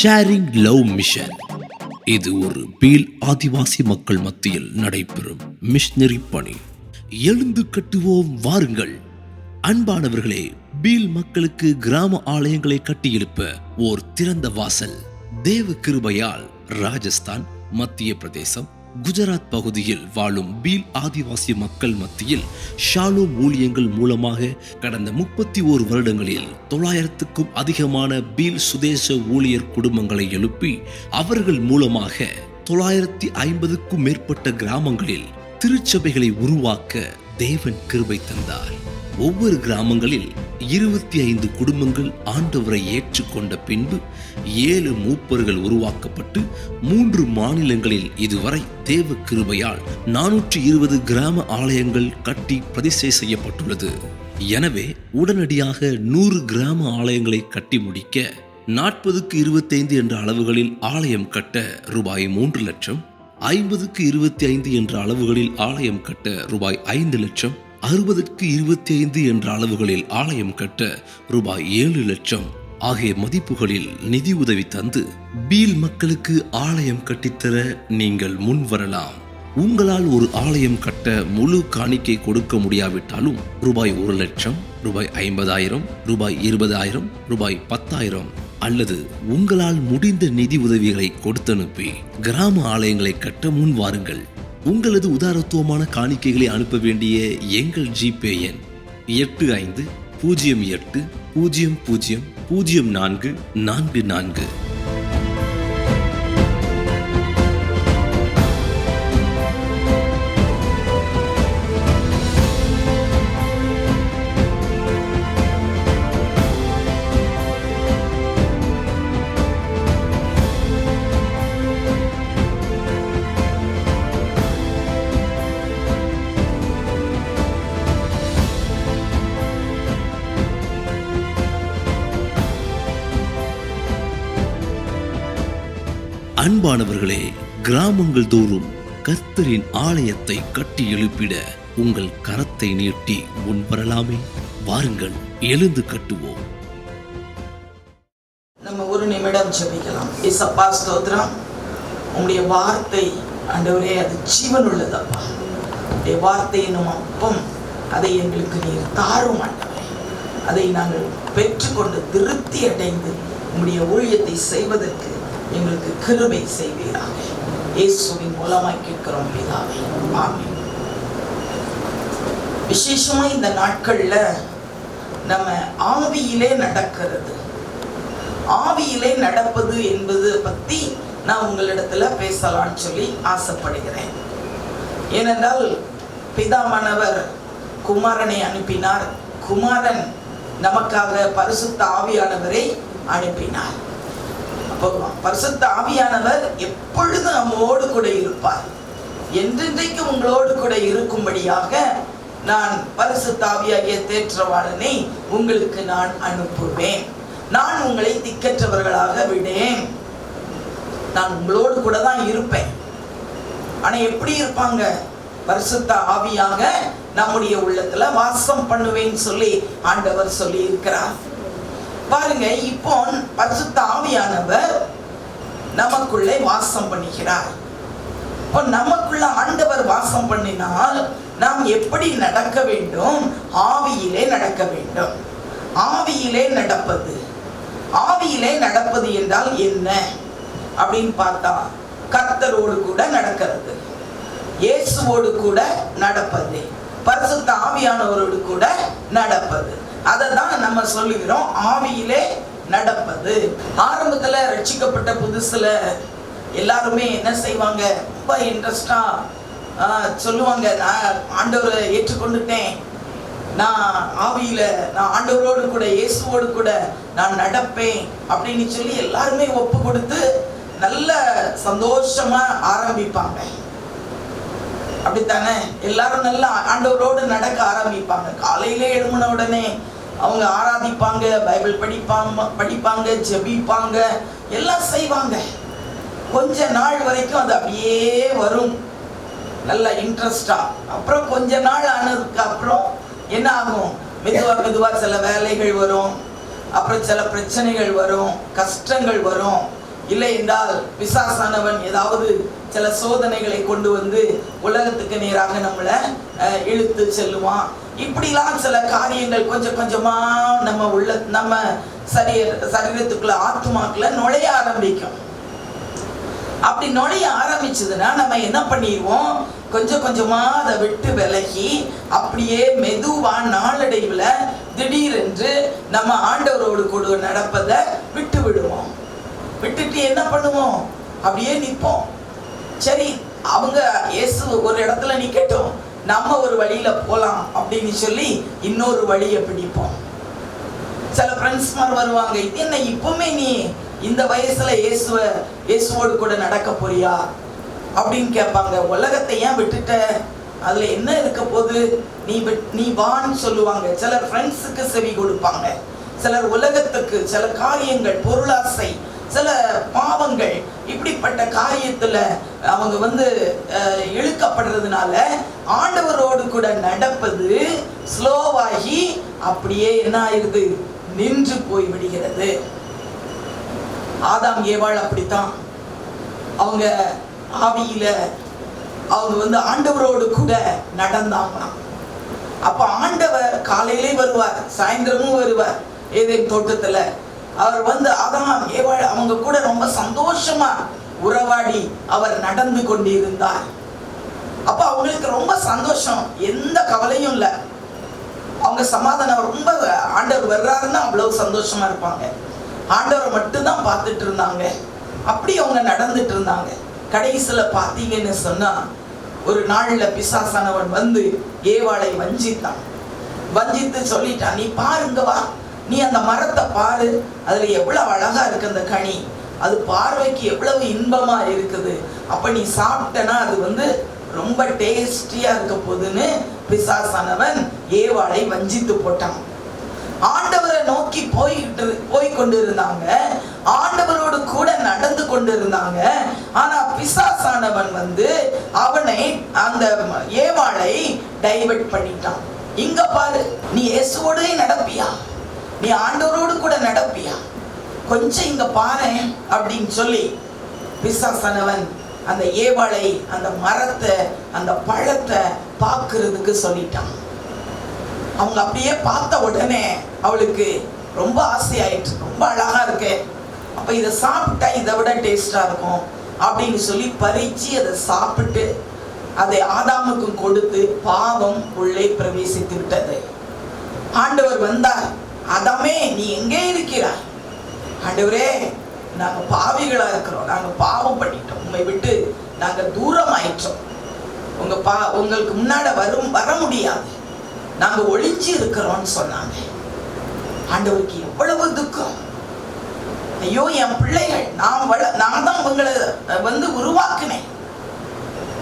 Sharing love mission. இது ஒரு feel ஆதிவாசி மக்கள் மத்தியில் நடைபெறும் மிஷனரி பணி. எழுந்து கட்டுவோம் வாருங்கள். அன்பானவர்களே, பீல் மக்களுக்கு கிராம ஆலயங்களை கட்டியெழுப்ப ஓர் திறந்த வாசல். தேவ கிருபையால் ராஜஸ்தான், மத்திய பிரதேசம், குஜராத் பகுதியில் வாழும் பீல் ஆதிவாசி மக்கள் மத்தியில் ஷாலோம் ஊழியங்கள் மூலமாக கடந்த 31 வருடங்களில் 900க்கும் அதிகமான பீல் சுதேச ஊழியர் குடும்பங்களை எழுப்பி அவர்கள் மூலமாக 950க்கும் மேற்பட்ட கிராமங்களில் திருச்சபைகளை உருவாக்க தேவன் கிருபை தந்தார். ஒவ்வொரு கிராமங்களில் 25 குடும்பங்கள் ஆண்டவரை ஏற்றுக்கொண்ட பின்பு 7 மூப்பர்கள் உருவாக்கப்பட்டு 3 மாநிலங்களில் இதுவரை தேவ கிருபையால் 420 கிராம ஆலயங்கள் கட்டி பிரதிஷ்டை செய்யப்பட்டுள்ளது. எனவே உடனடியாக 100 கிராம ஆலயங்களை கட்டி முடிக்க 40க்கு 25 என்ற அளவுகளில் ஆலயம் கட்ட ரூபாய் 3 லட்சம், 50க்கு 25 என்ற அளவுகளில் ஆலயம் கட்ட ரூபாய் 5 லட்சம், 60க்கு 25 என்ற அளவுகளில் ஆலயம் கட்ட ரூபாய் 7 லட்சம் ஆகிய மதிப்புகளில் நிதி உதவி தந்து பீல் மக்களுக்கு ஆலயம் கட்டித்தர நீங்கள் முன் வரலாம். உங்களால் ஒரு ஆலயம் கட்ட முழு காணிக்கை கொடுக்க முடியாவிட்டாலும் ரூபாய் 1 லட்சம், ரூபாய் 50,000, ரூபாய் 20,000, ரூபாய் 10,000 அல்லது உங்களால் முடிந்த நிதி உதவிகளை கொடுத்தனுப்பி கிராம ஆலயங்களை கட்ட முன் வாருங்கள். உங்களது உதாரத்துவமான காணிக்கைகளை அனுப்ப வேண்டிய எங்கள் ஜிபே எண் 8508000444. அன்பானவர்களே, கிராமங்கள் தோறும் கர்த்தரின் ஆலயத்தை கட்டி எழுப்பிட உங்கள் கரத்தை நீட்டி முன் வரலாமே. வாருங்கள், எழுந்து கட்டுவோம். நம்ம ஒரு நிமிடம் ஜெபிக்கலாம். இயேசப்பா, ஸ்தோத்திரம். உம்முடைய வார்த்தை ஆண்டவரே, அது ஜீவன் உள்ளதப்பா. உம்முடைய வார்த்தை என்னும் அப்பம், அதை எங்களுக்கு நீர் தாரும் ஆண்டவரே. அதை நாங்கள் பெற்றுக்கொண்டு திருப்தி அடைந்து உம்முடைய ஊழியத்தை செய்வதற்கு எங்களுக்கு கிருபை செய்வீராக. இயேசுவின் மூலமாய் கேட்கிறோம் பிதாவே, ஆமென். விசேஷமா இந்த நாட்கள்ல நம்ம ஆவியிலே நடக்கிறது, ஆவியிலே நடப்பது என்பது பத்தி நான் உங்களிடத்துல பேசலாம்னு சொல்லி ஆசைப்படுகிறேன். ஏனென்றால் பிதாவானவர் குமாரனை அனுப்பினார், குமாரன் நமக்காக பரிசுத்த ஆவியானவரை அனுப்பினார். பரிசுத்த ஆவியானவர் எப்பொழுது நம்மோடு கூட இருப்பார். என்றென்றைக்கு உங்களோடு கூட இருக்கும்படியாக நான் பரிசுத்த ஆவியாகிய தேற்றவாளனை உங்களுக்கு நான் அனுப்புவேன். நான் உங்களை திக்கற்றவர்களாக விடேன். நான் உங்களோடு கூட தான் இருப்பேன். ஆனா எப்படி இருப்பாங்க? பரிசுத்த ஆவியாக நம்முடைய உள்ளத்துல வாசம் பண்ணுவேன்னு சொல்லி ஆண்டவர் சொல்லி இருக்கிறார். பாருங்க, இப்போ பரிசுத்த ஆவியானவர் நமக்குள்ளே வாசம் பண்ணுகிறார். இப்போ நமக்குள்ள ஆண்டவர் வாசம் பண்ணினால் நாம் எப்படி நடக்க வேண்டும்? ஆவியிலே நடக்க வேண்டும். ஆவியிலே நடப்பது, ஆவியிலே நடப்பது என்றால் என்ன அப்படின்னு பார்த்தா, கர்த்தரோடு கூட நடக்கிறது, இயேசுவோடு கூட நடப்பது, பரிசுத்த ஆவியானவரோடு கூட நடப்பது. அதை தான் நம்ம சொல்லுகிறோம் ஆவியிலே நடப்பது. ஆரம்பத்துல ரட்சிக்கப்பட்ட புதுசுல எல்லாருமே என்ன செய்வாங்க? ரொம்ப இன்ட்ரெஸ்டா சொல்லுவாங்க, நான் ஆண்டவரை ஏற்றுக்கொண்டுட்டேன், நான் ஆவியில, நான் ஆண்டவரோடு கூட இயேசுவோடு கூட நான் நடப்பேன் அப்படின்னு சொல்லி எல்லாருமே ஒப்பு கொடுத்து நல்ல சந்தோஷமா ஆரம்பிப்பாங்க. அப்படித்தானே? எல்லாரும் நல்லா ஆண்டவரோடு நடக்க ஆரம்பிப்பாங்க. காலையிலே எழும்பின உடனே அவங்க ஆராதிப்பாங்க, பைபிள் படிப்பாங்க, ஜெபிப்பாங்க, எல்லாம் செய்வாங்க. கொஞ்ச நாள் வரைக்கும் அது அப்படியே வரும், நல்ல இன்ட்ரெஸ்டா. அப்புறம் கொஞ்ச நாள் ஆனதுக்கு அப்புறம் என்ன ஆகும்? மெதுவா சில வேலைகள் வரும், அப்புறம் சில பிரச்சனைகள் வரும், கஷ்டங்கள் வரும். இல்லை என்றால் பிசாசானவன் ஏதாவது சில சோதனைகளை கொண்டு வந்து உலகத்துக்கு நேராக நம்மளை இழுத்து செல்லுவான். இப்படிலாம் சில காரியங்கள் கொஞ்சம் கொஞ்சமா நம்ம சரீரத்துக்குள்ள ஆத்மாக்குள்ள நுழைய ஆரம்பிக்கும். அப்படி நுழைய ஆரம்பிச்சதுன்னா நம்ம என்ன பண்ணிடுவோம், கொஞ்சம் கொஞ்சமா அதை விட்டு விலகி அப்படியே மெதுவா நாளடைவுல திடீரென்று நம்ம ஆண்டவரோடு கூட நடப்பதை விட்டு விடுவோம். விட்டுட்டு என்ன பண்ணுவோம், அப்படியே நிற்போம். சரி, அவங்க இயேசு ஒரு இடத்துல நிக்கட்டும், நம்ம ஒரு வழியில போலாம் அப்படின்னு சொல்லி இன்னொரு வழியை பிடிப்போம். சில ஃப்ரெண்ட்ஸ்மார் வருவாங்க, இது என்ன இப்பவுமே நீ இந்த வயசுல இயேசுவோடு கூட நடக்க போறியா அப்படின்னு கேட்பாங்க. உலகத்தை ஏன் விட்டுட்ட, அதுல என்ன இருக்க போது, நீ வான்னு சொல்லுவாங்க. சிலர் ஃப்ரெண்ட்ஸுக்கு செவி கொடுப்பாங்க, சிலர் உலகத்துக்கு, சில காரியங்கள், பொருளாசை, சில பாவங்கள், இப்படிப்பட்ட காரியத்துல அவங்க இழுக்கப்படுறதுனால ஆண்டவரோடு கூட நடப்பது ஸ்லோவாகி அப்படியே என்ன ஆயிருது, நின்று போய் விடுகிறது. ஆதாம் ஏவாள் அப்படித்தான். அவங்க ஆவியில அவங்க ஆண்டவரோடு கூட நடந்தாங்க. அப்ப ஆண்டவர் காலையிலே வருவார், சாயந்தரமும் வருவார். ஏதேன் தோட்டத்துல அவர் ஆதாம் ஏவாள் அவங்க கூட ரொம்ப சந்தோஷமா உறவாடி அவர் நடந்து கொண்டிருந்தார். அப்ப அவங்களுக்கு ரொம்ப சந்தோஷம், எந்த கவலையும் இல்லை. அவங்க சமாதானம், ரொம்ப ஆண்டவர் வர்றாருன்னா அவ்வளவு சந்தோஷமா இருப்பாங்க. ஆண்டவரை மட்டும்தான் பார்த்துட்டு இருந்தாங்க. அப்படி அவங்க நடந்துட்டு இருந்தாங்க. கடைசியில பார்த்தீங்கன்னு சொன்னா, ஒரு நாள்ல பிசாசானவன் ஏவாளை வஞ்சித்தான். வஞ்சித்து சொல்லிட்டான், நீ பாருங்க வா, நீ அந்த மரத்தை பாரு, அதுல எவ்வளவு அழகா இருக்கு அந்த கனி, அது பார்வைக்கு எவ்வளவு இன்பமா இருக்குது, அப்ப நீ சாப்பிட்டனா அது ரொம்ப டேஸ்டியா இருக்க போகுதுன்னு பிசாசானவன் ஏவாளை வஞ்சித்து போட்டான். ஆண்டவரை நோக்கி போய் கொண்டு இருந்தாங்க, ஆண்டவரோடு கூட நடந்து கொண்டு இருந்தாங்க. ஆனா பிசாசானவன் அவனை, அந்த ஏவாளை டைவர்ட் பண்ணிட்டான். இங்க பாரு, நீ இயேசுவோடே நடப்பியா, நீ ஆண்டவரோடு கூட நடப்பியா, கொஞ்சம் இங்க பாரு அப்படின்னு சொல்லி பிசாசானவன் அந்த ஏவாளை, அந்த மரத்தை, அந்த பழத்தை பார்க்கிறதுக்கு சொல்லிட்டான். அவங்க அப்படியே பார்த்த உடனே அவளுக்கு ரொம்ப ஆசையாயிட்டு, ரொம்ப அழகா இருக்கு, அப்ப இதை சாப்பிட்டா இதை விட டேஸ்டா இருக்கும் அப்படின்னு சொல்லி பறிச்சு அதை சாப்பிட்டு அதை ஆதாமுக்கும் கொடுத்து பாவம் உள்ளே பிரவேசித்து விட்டது. ஆண்டவர் வந்தார், ஆதாமே நீ எங்கே இருக்கிறாய்? ஆண்டவரே, நாங்க பாவிகளா இருக்கிறோம், நாங்க பாவம் பண்ணிட்டோம், உண்மை விட்டு நாங்க தூரம் ஆயிட்டோம், உங்களுக்கு முன்னாடி வர முடியாது, நாங்க ஒளிஞ்சு இருக்கிறோம்னு சொன்னாங்க. ஆண்டவருக்கு எவ்வளவு துக்கம். ஐயோ, என் பிள்ளைகள், நான் தான் அவங்களை உருவாக்குனேன்,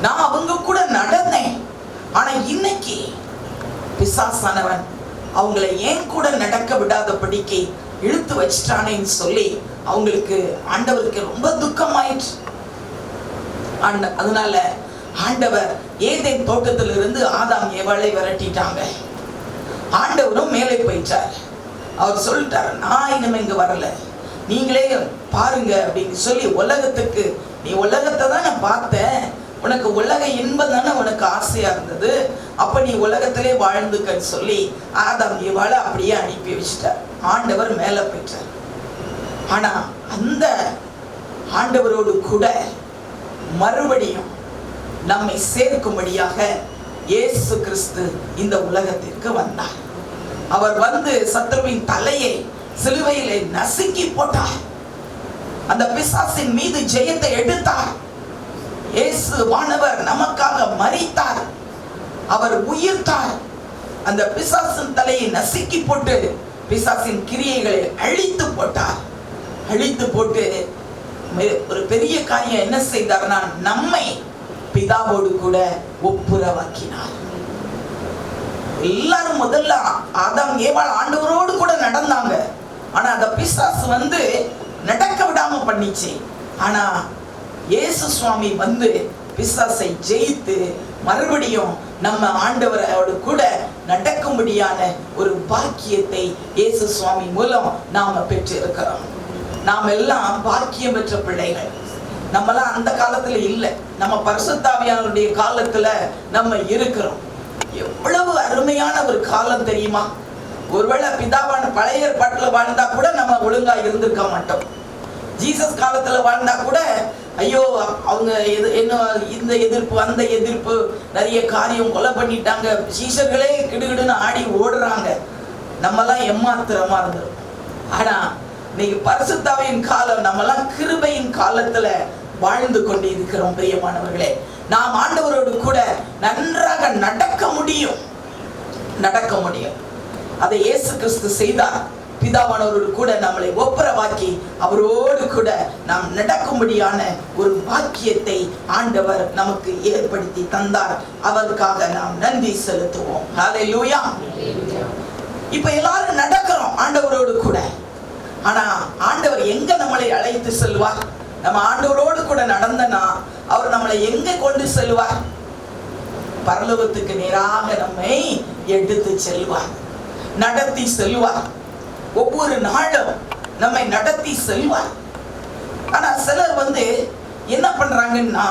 நான் அவங்க கூட நடந்தேன், ஆனா இன்னைக்கு பிசாசானவன் அவங்களை ஏன் கூட நடக்க விடாதபடிக்கு இழுத்து வச்சிட்டானேன்னு சொல்லி அவங்களுக்கு, ஆண்டவருக்கு ரொம்ப துக்கமாயிற்று. அதனால ஆண்டவர் ஏதேன் தோட்டத்திலிருந்து ஆதாம் ஏவாளை விரட்டிட்டாங்க. ஆண்டவரும் மேலே போயிட்டார். அவர் சொல்லிட்டார், நான் இனிமே இங்க வரல, நீங்களே பாருங்க அப்படின்னு சொல்லி, உலகத்துக்கு, நீ உலகத்தை தான் நான் பார்த்தேன், உனக்கு உலக இன்பம் தானே உனக்கு ஆசையா இருந்தது, அப்ப நீ உலகத்திலே வாழ்ந்துக்கன்னு சொல்லி ஆதாம் ஏவாளை அப்படியே அனுப்பி வச்சுட்டார். ஆண்டவர் மேல போயிட்டார். ஆனா அந்த ஆண்டவரோடு கூட மறுபடியும் நம்மை சேர்க்கும்படியாக இயேசு கிறிஸ்து இந்த உலகத்திற்கு வந்தார். அவர் சத்துருவின் தலையை சிலுவையிலே நசுக்கி போட்டார். அந்த பிசாசின் மீது ஜெயத்தை எடுத்தார். இயேசு வானவர் நமக்காக மரித்தார், அவர் உயிர்த்தார். அந்த பிசாசின் தலையை நசுக்கி போட்டு பிசாசின் கிரியைகளை அழித்து போட்டார். அழித்து போட்டு ஒரு பெரிய காரியம் என்ன செய்தார்னா, நம்மை பிதாவோடு கூட ஒப்புரவாக்கினார். எல்லாரும் முதல்ல ஆதாம் ஏவாள் ஆண்டவரோடு கூட நடந்தாங்க. ஆனா அந்த பிசாசு நடக்க விடாம பண்ணிச்சு. ஆனா இயேசு சுவாமி பிசாசை ஜெயித்து மறுபடியும் நம்ம ஆண்டவரோடு கூட நடக்கும்படியான ஒரு பாக்கியத்தை இயேசு சுவாமி மூலம் நாம பெற்று இருக்கிறோம். நாம் எல்லாம் பாக்கியம் பெற்ற பிள்ளைகள். நம்மலாம் அந்த காலத்துல இல்லை, நம்ம பரிசுத்த ஆவியானவருடைய காலத்துல நம்ம இருக்கிறோம். எவ்வளவு அருமையான ஒரு காலம் தெரியுமா? ஒருவேளை பிதாவான பழைய ஏற்பாட்டுல வாழ்ந்தா கூட நம்ம ஒழுங்கா இருந்திருக்க மாட்டோம். ஜீசஸ் காலத்துல வாழ்ந்தா கூட ஐயோ அவங்க என்ன இந்த எதிர்ப்பு அந்த எதிர்ப்பு, நிறைய காரியம் கொலை பண்ணிட்டாங்க, சீஷர்களே கிடுகிடுன்னு ஆடி ஓடுறாங்க, நம்மலாம் ஏமாத்திரமா இருந்தோம். ஆனா இன்னைக்கு பரிசுத்தாவின் காலம், நம்மலாம் கிருபையின் காலத்துல வாழ்ந்து கொண்டு இருக்கிறோம். பிரியமானவர்களே, நாம் ஆண்டவரோடு கூட நன்றாக நடக்க முடியும். அதை இயேசு கிறிஸ்து செய்தார். பிதாவானவரோடு கூட நம்மளை ஒப்புரவாக்கி அவரோடு கூட நாம் நடக்கும்படியான ஒரு பாக்கியத்தை ஆண்டவர் நமக்கு ஏற்படுத்தி தந்தார். அவருக்காக நாம் நன்றி செலுத்துவோம். ஹல்லேலூயா. இப்ப எல்லாரும் நடக்கிறோம் ஆண்டவரோடு கூட. ஆனா ஆண்டவர் எங்க நம்மளை அழைத்து செல்வார்? நம்ம ஆண்டவரோடு கூட நடந்தனா அவர் நம்மளை எங்க கொண்டு செல்வார்? பரலோகத்துக்கு நேராக நம்மை எடுத்து செல்வார், நடத்தி செல்வார். ஒவ்வொரு நாளும் நம்மை நடத்தி செல்வார். ஆனா சிலர் என்ன பண்றாங்கன்னா,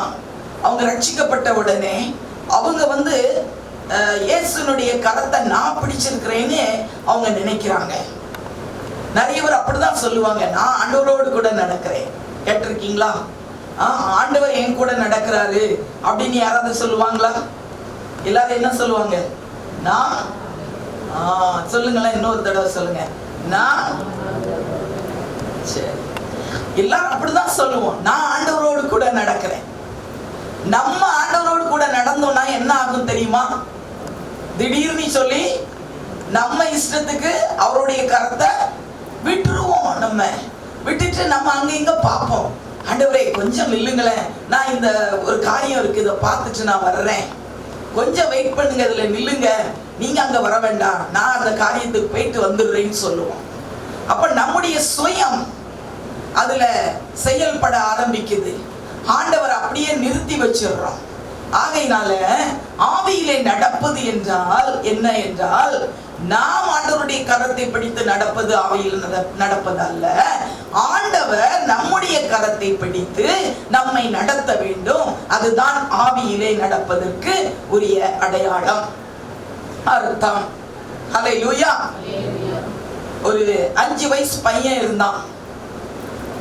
அவங்க ரட்சிக்கப்பட்ட உடனே அவங்க இயேசுனுடைய கரத்தை நான் பிடிச்சிருக்கிறேன்னு அவங்க நினைக்கிறாங்க. நிறைய பேர் அப்படிதான் சொல்லுவாங்க, நான் ஆண்டவரோடு கூட நடக்கிறேன். கேட்டிருக்கீங்களா? ஆண்டவர் என் கூட நடக்கிறாரு அப்படின்னு யாராவது சொல்லுவாங்களா? எல்லாரும் என்ன சொல்லுவாங்க? நான் சொல்லுங்களேன், இன்னொரு தடவை சொல்லுங்க. நான் சரி, எல்லாரும் அப்படிதான் சொல்லுவோம், நான் ஆண்டவரோடு கூட நடக்கிறேன். நம்ம ஆண்டவரோடு கூட நடந்தோம்னா என்ன ஆகும் தெரியுமா? திடீர்னு சொல்லி நம்ம இஷ்டத்துக்கு அவருடைய கரத்தை விட்டுருவோம். நம்ம விட்டுட்டு நம்ம அங்க இங்க பார்ப்போம். ஆண்டவரே கொஞ்சம் நில்லுங்களேன், நான் இந்த ஒரு காரியம் இருக்கு, இதை பார்த்துட்டு நான் வர்றேன், கொஞ்சம் வெயிட் பண்ணுங்க, இதுல நில்லுங்க, நீங்க அங்க வர வேண்டாம், நான் அந்த காரியத்துக்கு போயிட்டு வந்துடுறேன்னு சொல்லுவோம். அப்ப நம்முடைய சுயம் அதுல செயல்பட ஆரம்பிக்குது. ஆண்டவர் அப்படியே நிறுத்தி வச்சிடுறோம். ஆகையினால ஆவியிலே நடப்பது என்றால் என்ன என்றால், நாம் ஆண்டவருடைய கரத்தை பிடித்து நடப்பது ஆவியில் நடப்பது அல்ல. ஆண்டவர் நம்முடைய கரத்தை பிடித்து நம்மை நடத்த வேண்டும். அதுதான் ஆவியிலே நடப்பதற்கு உரிய அடையாளம், அர்த்தம். ஹல்லேலூயா. ஒரு 5 வயசு பையன் இருந்தான்.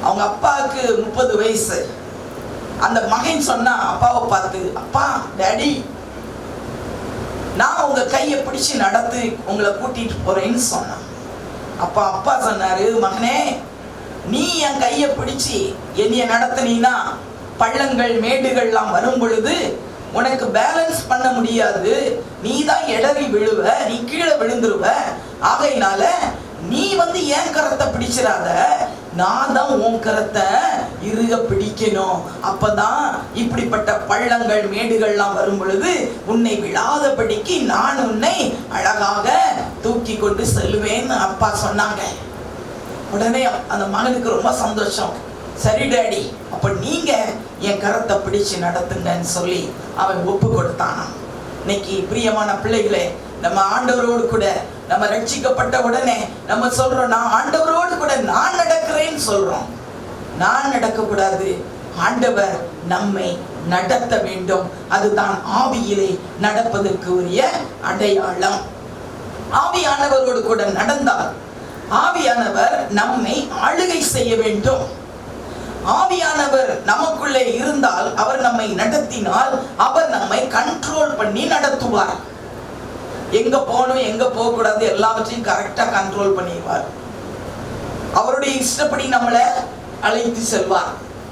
அவங்க அப்பாவுக்கு 30 வயசு. அந்த மகன் சொன்னா அப்பாவை பார்த்து, அப்பா, டாடி, நான் உங்க கையை பிடிச்சு நடத்து உங்களை கூட்டிட்டு போறேன்னு சொன்னான். அப்பா சொன்னாரு, மகனே, நீ என் கையை பிடிச்சு என்னைய நடத்தினா பள்ளங்கள் மேடுகள்லாம் வரும் பொழுது உனக்கு பேலன்ஸ் பண்ண முடியாது, நீ தான் இடறி விழுவ, நீ கீழே விழுந்துருவ. ஆகையினால நீ என் கரத்தை பிடிச்சிடாத, நான் தான் உன் கரத்தை இறுக பிடிக்கணும். அப்பதான் இப்படிப்பட்ட பள்ளங்கள் மேடுகள்லாம் வரும் பொழுது உன்னை விழாதபடிக்கு நான் உன்னை அழகாக தூக்கி கொண்டு செல்வேன்னு அப்பா சொன்னாங்க. உடனே அந்த மகனுக்கு ரொம்ப சந்தோஷம். சரி டாடி, அப்ப நீங்க என் கரத்தை பிடிச்சு நடத்துங்கன்னு சொல்லி அவன் ஒப்பு கொடுத்தானா. இன்னைக்கு பிரியமான பிள்ளைகளே, நம்ம ஆண்டவரோடு கூட நம்ம ரட்சிக்கப்பட்ட உடனே நம்ம சொல்றோம், நான் ஆண்டவரோடு கூட நான் நடக்கிறேன்னு சொல்றோம். நான் நடக்க கூடாது, ஆண்டவர் நம்மை நடத்த வேண்டும். அதுதான் ஆவியிலே நடப்பதற்கு உரிய அடையாளம். ஆவியானவரோடு கூட நடந்தால் ஆவியானவர் நம்மை ஆளுகை செய்ய வேண்டும். ஆவியானவர் நமக்குள்ளே இருந்தால், அவர் நம்மை நடத்தினால், அவர் நம்மை கண்ட்ரோல் பண்ணி நடத்துவார். எங்க போகணும் எங்க போக கூடாது எல்லாவற்றையும் கரெக்டா கண்ட்ரோல் பண்ணிடுவார். அவருடைய இஷ்டப்படி நம்மளை அழைத்து செல்வார்.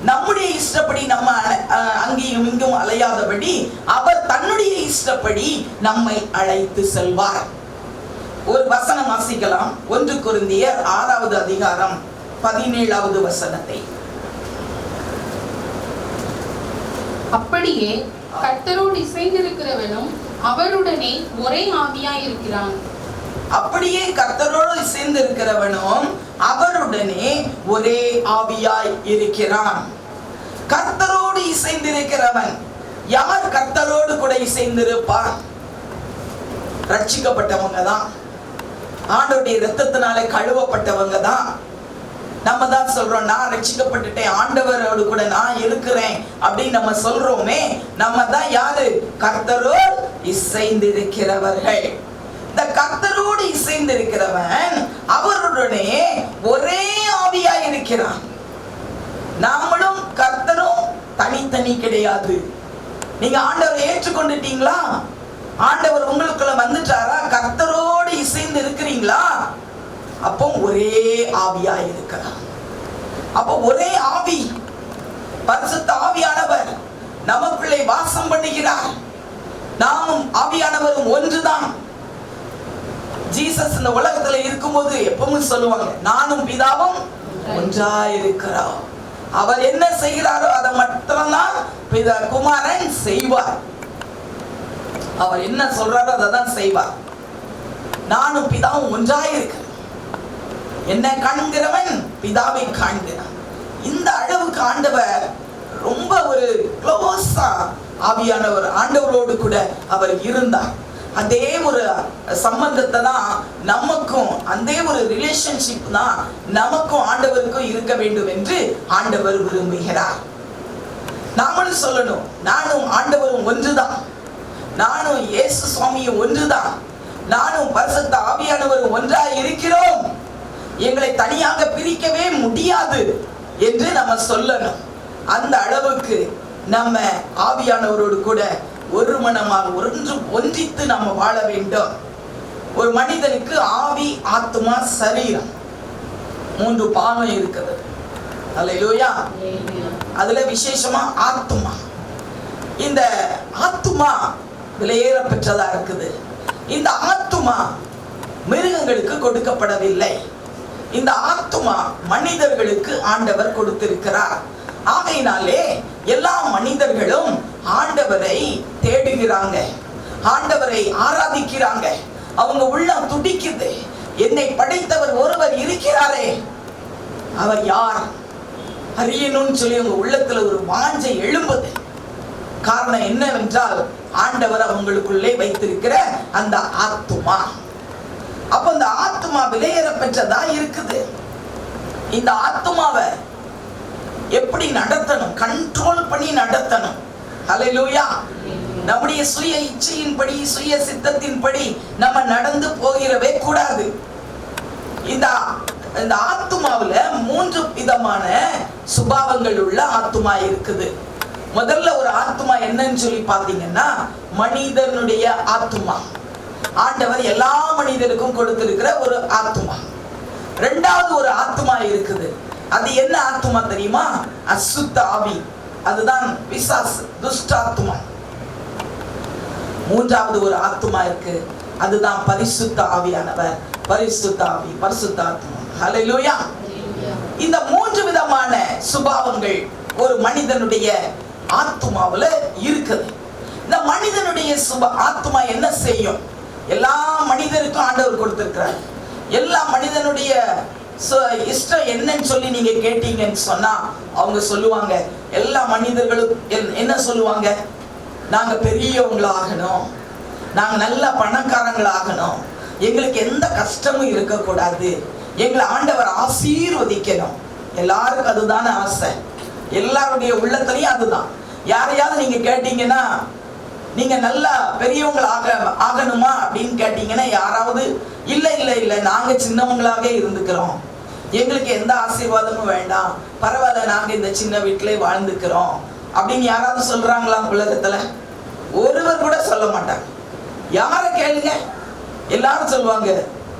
நம்முடைய இஷ்டப்படி நம்ம அங்கேயும் இங்கும் அலையாதபடி அவர் தன்னுடைய இஷ்டப்படி நம்மை அழைத்து செல்வார். ஒரு வசனம் வாசிக்கலாம். 1 கொரிந்தியர் 6வது அதிகாரம் 17வது வசனத்தை. அப்படியே கர்த்தரோடு இசைந்திருக்கிறவனும் அவருடனே ஒரே ஆவியாய் இருக்கிறான். அப்படியே கர்த்தரோடு இசைந்திருக்கிறவனும் அவருடனே ஒரே ஆவியாய் இருக்கிறான். கர்த்தரோடு இசைந்திருக்கிறவன் யார்? கர்த்தரோடு கூட இசைந்திருப்பான். ரட்சிக்கப்பட்டவங்க தான், ஆண்டவருடைய இரத்தத்தினாலே கழுவப்பட்டவங்க தான். நம்ம தான் சொல்றோம், நான் ரட்சிக்கப்பட்டுட்டேன், ஆண்டவரோடு கூட நான் இருக்கிறேன் அப்படின்னு நம்ம சொல்றோமே, நம்ம தான் யாரு? கர்த்தரோடு இசைந்திருக்கிறவர்கள். இந்த கர்த்தரோடு இசைந்திருக்கிறவன் அவருடனே ஒரே ஆவியாய் இருக்கிறான். நாமளும் கர்த்தரும் தனித்தனி கிடையாது. நீங்க ஆண்டவரை ஏற்றுக்கொண்டுட்டீங்களா? ஆண்டவர் உங்களுக்குள்ள வந்துட்டாரா? கர்த்தரோடு இசைந்து இருக்கிறீங்களா? அப்போ ஒரே ஆவியா இருக்கிறார். அப்போ ஒரே ஆவி, பரிசுத்த ஆவியானவர் நமக்குள்ளே வாசம் பண்ணுகிறார். நாமும் ஆவியானவரும் ஒன்றுதான். ஜீசஸ் இந்த உலகத்துல இருக்கும்போது எப்பவும் சொல்லுவாங்க, நானும் பிதாவும் ஒன்றாயிருக்கிறோம். அவர் என்ன செய்கிறாரோ அதை மட்டும்தான் குமாரன் செய்வார். அவர் என்ன சொல்றாரோ அதை தான் செய்வார். நானும் பிதாவும் ஒன்றாயிருக்கிறேன். என்ன காண்கிறவன் பிதாவை காண்கிறான். இந்த அளவுக்கு ஆண்டவர் ரொம்ப ஒரு க்ளோஸா ஆவியானவர் ஆண்டவரோடு கூட அவர் இருந்தார். அதே ஒரு சம்பந்தத்தை தான் நமக்கும், அதே ஒரு ரிலேஷன்ஷிப் தான் நமக்கும் ஆண்டவருக்கும் இருக்க வேண்டும் என்று ஆண்டவர் விரும்புகிறார். நாமளும் சொல்லணும், நானும் ஆண்டவரும் ஒன்றுதான், நானும் இயேசு சுவாமியும் ஒன்றுதான், நானும் பரிசுத்த ஆவியானவரும் ஒன்றாய் இருக்கிறோம், எங்களை தனியாக பிரிக்கவே முடியாது என்று நம்ம சொல்லணும். அந்த அளவுக்கு நம்ம ஆவியானவரோடு கூட ஒரு மனமாக ஒன்றித்து நம்ம வாழ வேண்டும். ஒரு மனிதனுக்கு ஆவி, ஆத்துமா, சரீரம் 3 பாகம் இருக்குது. அல்லேலூயா. அதுல விசேஷமா ஆத்துமா. இந்த ஆத்துமா விலையேற பெற்றதா இருக்குது. இந்த ஆத்துமா மிருகங்களுக்கு கொடுக்கப்படவில்லை. இந்த ஆத்துமா மனிதர்களுக்கு ஆண்டவர் கொடுத்திருக்கிறார். ஆகையினாலே எல்லா மனிதர்களும் ஆண்டவரை தேடுகிறாங்க, ஆண்டவரை ஆராதிக்கிறாங்க. அவங்க உள்ளம் துடிக்குது, என்னை படைத்தவர் ஒருவர் இருக்கிறாரே, அவர் யார் அறியணும்னு சொல்லி அவங்க உள்ளத்துல ஒரு வாஞ்சை எழும்புது. காரணம் என்னவென்றால் ஆண்டவர் அவங்களுக்குள்ளே வைத்திருக்கிற அந்த ஆத்துமா. அப்ப அந்த ஆத்துமா விலையேற பெற்றதா இருக்குது. இந்த ஆத்துமாவை எப்படி நடத்தணும்? கண்ட்ரோல் பண்ணி நடத்தணும். ஹல்லேலூயா. நம்முடைய சுய இச்சையின்படி, சுய சித்தத்தின்படி நம்ம நடந்து போகிறவே கூடாது. இந்த ஆத்துமாவுல 3 விதமான சுபாவங்கள் உள்ள ஆத்துமா இருக்குது. முதல்ல ஒரு ஆத்துமா என்னன்னு சொல்லி பாத்தீங்கன்னா, மனிதனுடைய ஆத்துமா. ஆண்டவர் எல்லா மனிதருக்கும் கொடுத்திருக்கிற ஒரு ஆத்துமா. 2வது ஒரு ஆத்துமா இருக்குது. அது என்ன ஆத்துமா தெரியுமா? அசுத்த ஆவி. அதுதான் பிசாசு, துஷ்டாத்துமா. 3வது ஒரு ஆத்துமா இருக்கு. அதுதான் பரிசுத்த ஆவியானவர், பரிசுத்த ஆவி, பரிசுத்த ஆத்துமா. ஹல்லேலூயா. இந்த 3 விதமான சுபாவங்கள் ஒரு மனிதனுடைய ஆத்துமாவுல இருக்குது. இந்த மனிதனுடைய ஆத்துமா என்ன செய்யும்? எல்லா மனிதருக்கும் ஆண்டவர் கொடுத்திருக்கிறார். எல்லா மனிதனுடைய இஷ்டம் என்னன்னு சொல்லி நீங்க கேட்டீங்கன்னு சொன்னா அவங்க சொல்லுவாங்க, எல்லா மனிதர்களும் என்ன சொல்லுவாங்க? நாங்க பெரியவங்களாகணும், நாங்க நல்ல பணக்காரங்களாகணும், எங்களுக்கு எந்த கஷ்டமும் இருக்கக்கூடாது, எங்களை ஆண்டவர் ஆசீர்வதிக்கணும். எல்லாருக்கும் அதுதானே ஆசை. எல்லாருடைய உள்ளத்திலையும் அதுதான். யாரையாவது நீங்க கேட்டீங்கன்னா, நீங்க நல்லா பெரியவங்களாக ஆகணுமா அப்படின்னு கேட்டீங்கன்னா, யாராவது இல்ல இல்ல இல்ல நாங்க சின்னவங்களாக இருந்துக்கிறோம், எங்களுக்கு எந்த ஆசீர்வாதமும் வேண்டாம், பரவாயில்ல நாங்க இந்த சின்ன வீட்டிலே வாழ்ந்துக்கிறோம் அப்படின்னு யாராவது சொல்றாங்களா? உலகத்துல ஒருவர் கூட சொல்ல மாட்டாங்க. யார கேளுங்க, எல்லாரும் சொல்லுவாங்க,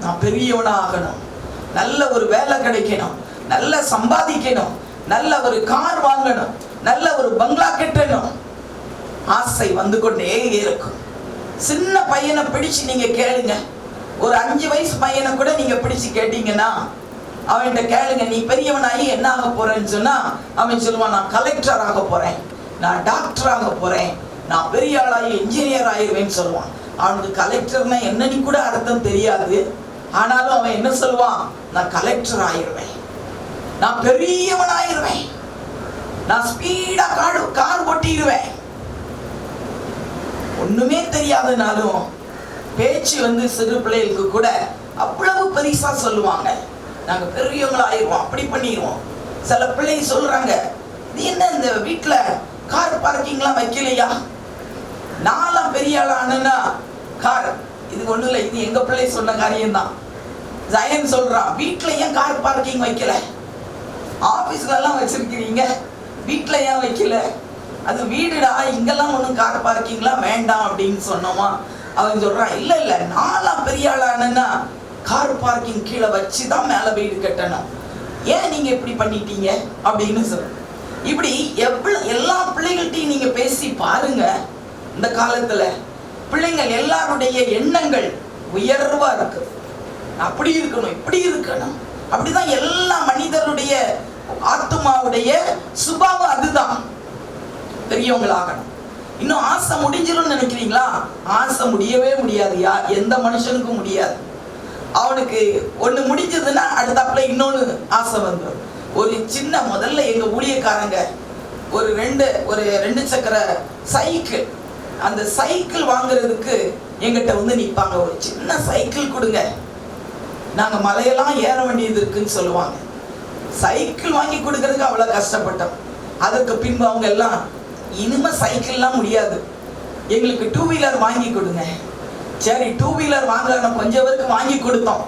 நான் பெரியவனா ஆகணும், நல்ல ஒரு வேலை கிடைக்கணும், நல்ல சம்பாதிக்கணும், நல்ல ஒரு கார் வாங்கணும், நல்ல ஒரு பங்களா கட்டணும். ஆசை வந்து கொண்டே இருக்கும். சின்ன பையனை பிடிச்சு நீங்க கேளுங்க, ஒரு 5 வயசு பையனை கூட நீங்க பிடிச்சு கேட்டீங்கன்னா அவன்கிட்ட கேளுங்க, நீ பெரியவனாகி என்ன ஆக போறேன்னு சொன்னா அவன் சொல்லுவான், நான் கலெக்டர் ஆக போறேன், நான் டாக்டர் ஆக போறேன், நான் பெரிய ஆளாகி இன்ஜினியர் ஆயிடுவேன்னு சொல்லுவான். அவனுக்கு கலெக்டர்னா என்னன்னு கூட அர்த்தம் தெரியாது. ஆனாலும் அவன் என்ன சொல்லுவான்? நான் கலெக்டர் ஆயிடுவேன், நான் பெரியவன் ஆயிடுவேன், நான் ஸ்பீடா கார் ஓட்டிடுவேன். ஒண்ணுமே தெரியாதனாலும் பேச்சு சிறு பிள்ளைகளுக்கு கூட அவ்வளவு பெரிசா சொல்லுவாங்க. நாங்க பெரியவங்களாயிருவோம், அப்படி பண்ணிடுவோம். சில பிள்ளைங்க சொல்றாங்க, இது என்ன இந்த வீட்டுல கார் பார்க்கிங்லாம் வைக்கலையா? நான்லாம் பெரிய ஆளானா கார், இது ஒண்ணு இல்லை, இது எங்க பிள்ளை சொன்ன காரியம்தான். ஜயன் சொல்றான், வீட்டுல ஏன் கார் பார்க்கிங் வைக்கல? ஆபீஸ்ல எல்லாம் வச்சிருக்கிறீங்க, வீட்டுல ஏன் வைக்கல? அது வீடுடா, இங்கெல்லாம் ஒன்றும் கார் பார்க்கிங்லாம் வேண்டாம் அப்படின்னு சொன்னோமா. அவன் சொல்றான், இல்ல இல்ல, நான்லாம் பெரிய ஆளானா கார் பார்க்கிங் கீழே வச்சுதான் மேல வீடு கட்டணும், ஏன் நீங்க இப்படி பண்ணிட்டீங்க அப்படின்னு சொல்ற. இப்படி எல்லா பிள்ளைகள்ட்டையும் நீங்க பேசி பாருங்க. இந்த காலத்துல பிள்ளைங்கள் எல்லாருடைய எண்ணங்கள் உயர்வா இருக்கு. அப்படி இருக்கணும், இப்படி இருக்கணும், அப்படிதான் எல்லா மனிதருடைய ஆத்மாவுடைய சுபாவம் அதுதான். பெரியவங்களாகணும். இன்னும் ஆசை முடிஞ்சிடும் நினைக்கிறீங்களா? ஆசை முடியவே முடியாது. எந்த மனுஷனுக்கும் முடியாது. அவனுக்கு ஒண்ணு முடிஞ்சதுன்னா அடுத்தாப்புல இன்னொன்னு ஆசை வந்துடும். ஒரு சின்ன, முதல்ல எங்க ஊழியக்காரங்க ஒரு ரெண்டு சக்கர சைக்கிள், அந்த சைக்கிள் வாங்குறதுக்கு எங்கிட்ட வந்து நிற்பாங்க. ஒரு சின்ன சைக்கிள் கொடுங்க, நாங்க மலையெல்லாம் ஏற வேண்டியது இருக்குன்னு சொல்லுவாங்க. சைக்கிள் வாங்கி கொடுக்கறதுக்கு அவ்வளவு கஷ்டப்பட்டோம். அதுக்கு பின்பு அவங்க எல்லாம், இனிமே சைக்கிள்லாம் முடியாது, எங்களுக்கு 2 வீலர் வாங்கி கொடுங்க. சரி, 2 வீலர் வாங்க கொஞ்சம் பேருக்கு வாங்கி கொடுத்தோம்.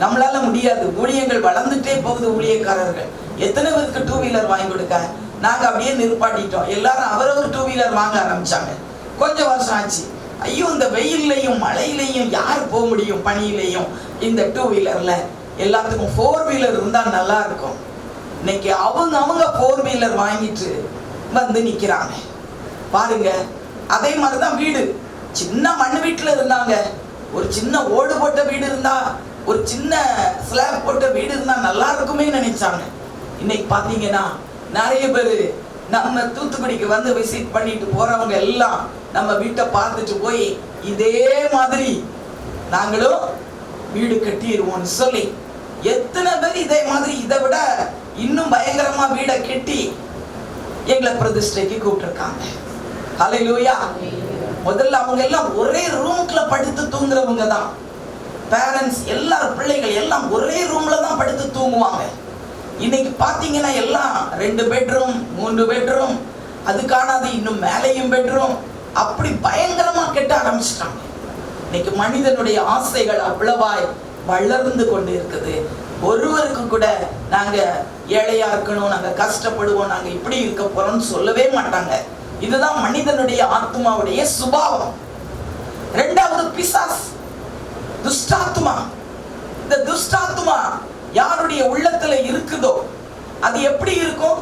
நம்மளால முடியாது, ஊழியங்கள் வளர்ந்துட்டே போகுது. ஊழியக்காரர்கள் எத்தனை பேருக்கு 2 வீலர் வாங்கி கொடுக்க? நாங்க அப்படியே நிற்பாட்டிட்டோம். எல்லாரும் அவரவர் 2 வீலர் வாங்க ஆரம்பிச்சாங்க. கொஞ்சம் வருஷம் ஆச்சு. ஐயோ, இந்த வெயிலையும் மழையிலையும் யார் போக முடியும்? பனியிலையும் இந்த 2 வீலர்ல எல்லாத்துக்கும் 4 வீலர் இருந்தா நல்லா இருக்கும். இன்னைக்கு அவங்க 4 வீலர் வாங்கிட்டு வந்து நிக்கிறாங்க பாருங்க. அதே மாதிரிதான் வீடு. சின்ன மண் வீட்டுல இருந்தாங்க, ஒரு சின்ன ஓடு போட்ட வீடு இருந்தா, ஒரு சின்ன ஸ்லாப் போட்ட வீடு இருந்தா நல்லா இருக்குமே நினைச்சாங்க. இன்னைக்கு பாத்தீங்கன்னா நிறைய பேரு நம்ம தூத்துக்குடிக்கு வந்து விசிட் பண்ணிட்டு போறவங்க எல்லாம் நம்ம வீட்டை பார்த்துட்டு போய் இதே மாதிரி நாங்களும் வீடு கட்டிடுவோம்னு சொல்லி எத்தனை பேர் இதே மாதிரி இதை விட இன்னும் பயங்கரமா வீடை கட்டி எங்களை பிரதிஷ்டைக்கு கூப்பிட்டுருக்காங்க. ஹல்லேலூயா. முதல்ல அவங்க எல்லாம் ஒரே ரூம்ல படுத்து தூங்குறவங்க தான். பேரண்ட்ஸ் எல்லாரும், பிள்ளைகள் எல்லாம் ஒரே ரூம்ல தான் படுத்து தூங்குவாங்க. இன்னைக்கு பாத்தீங்கன்னா எல்லாம் 2 பெட்ரூம் 3 பெட்ரூம், அதுக்கானது இன்னும் மேலேயும் பெட்ரூம், அப்படி பயங்கரமா கெட்ட ஆரம்பிச்சிட்டாங்க. இன்னைக்கு மனிதனுடைய ஆசைகள் அவ்வளவாய் வளர்ந்து கொண்டு இருக்குது. ஒருவருக்கு கூட நாங்க ஏழையா இருக்கணும், நாங்க கஷ்டப்படுவோம், நாங்க இப்படி இருக்க போறோம்னு சொல்லவே மாட்டாங்க. இதுதான் மனிதனுடைய ஆத்மாவுடைய சுபாவம். இரண்டாவது பிசாஸ், துஷ்டாத்மா. இந்த துஷ்டாத்மா யாருடைய உள்ளத்துல இருக்குதோ அது எப்படி இருக்கும்?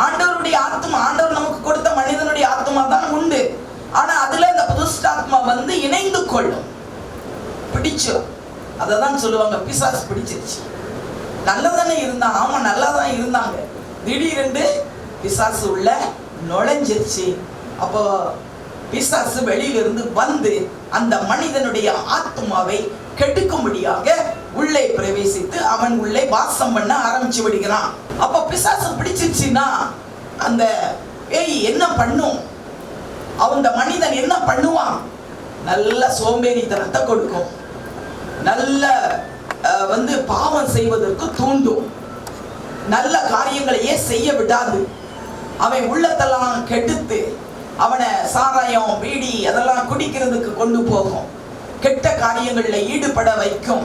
ஆண்டவருடைய ஆத்மா, ஆண்டவர் நமக்கு கொடுத்த மனிதனுடைய ஆத்மா தான் உண்டு. ஆனா அதுல இந்த துஷ்டாத்மா வந்து இணைந்து கொள்ளும், பிடிச்சிடும். அததான் சொல்லுவாங்க, பிசாசு பிடிச்சிருச்சு. நல்லதானே இருந்தான், ஆமா நல்லாதான் இருந்தாங்க, திடீரென்று பிசாசு உள்ள நுழைஞ்சிருச்சு. அப்போ பிசாசு வெளியிலிருந்து வந்து அந்த மனிதனுடைய ஆத்மாவை கெடுக்கும்படியாக உள்ளே பிரவேசித்து அவன் உள்ளே வாசம் பண்ண ஆரம்பிச்சு விடுகிறான். அப்ப பிசாசு பிடிச்சிருச்சுன்னா அந்த பேய் என்ன பண்ணும்? அந்த மனிதன் என்ன பண்ணுவான்? நல்ல சோம்பேறித்தனத்தை கொடுக்கும், நல்ல வந்து பாவம் செய்வதற்கு தூண்டும், நல்ல காரியங்களையே செய்ய விடாது. அவன் உள்ளத்தெல்லாம் கெடுத்து அவனை சாராயம் பீடி அதெல்லாம் குடிக்கிறதுக்கு கொண்டு போகும், கெட்ட காரியங்கள்ல ஈடுபட வைக்கும்,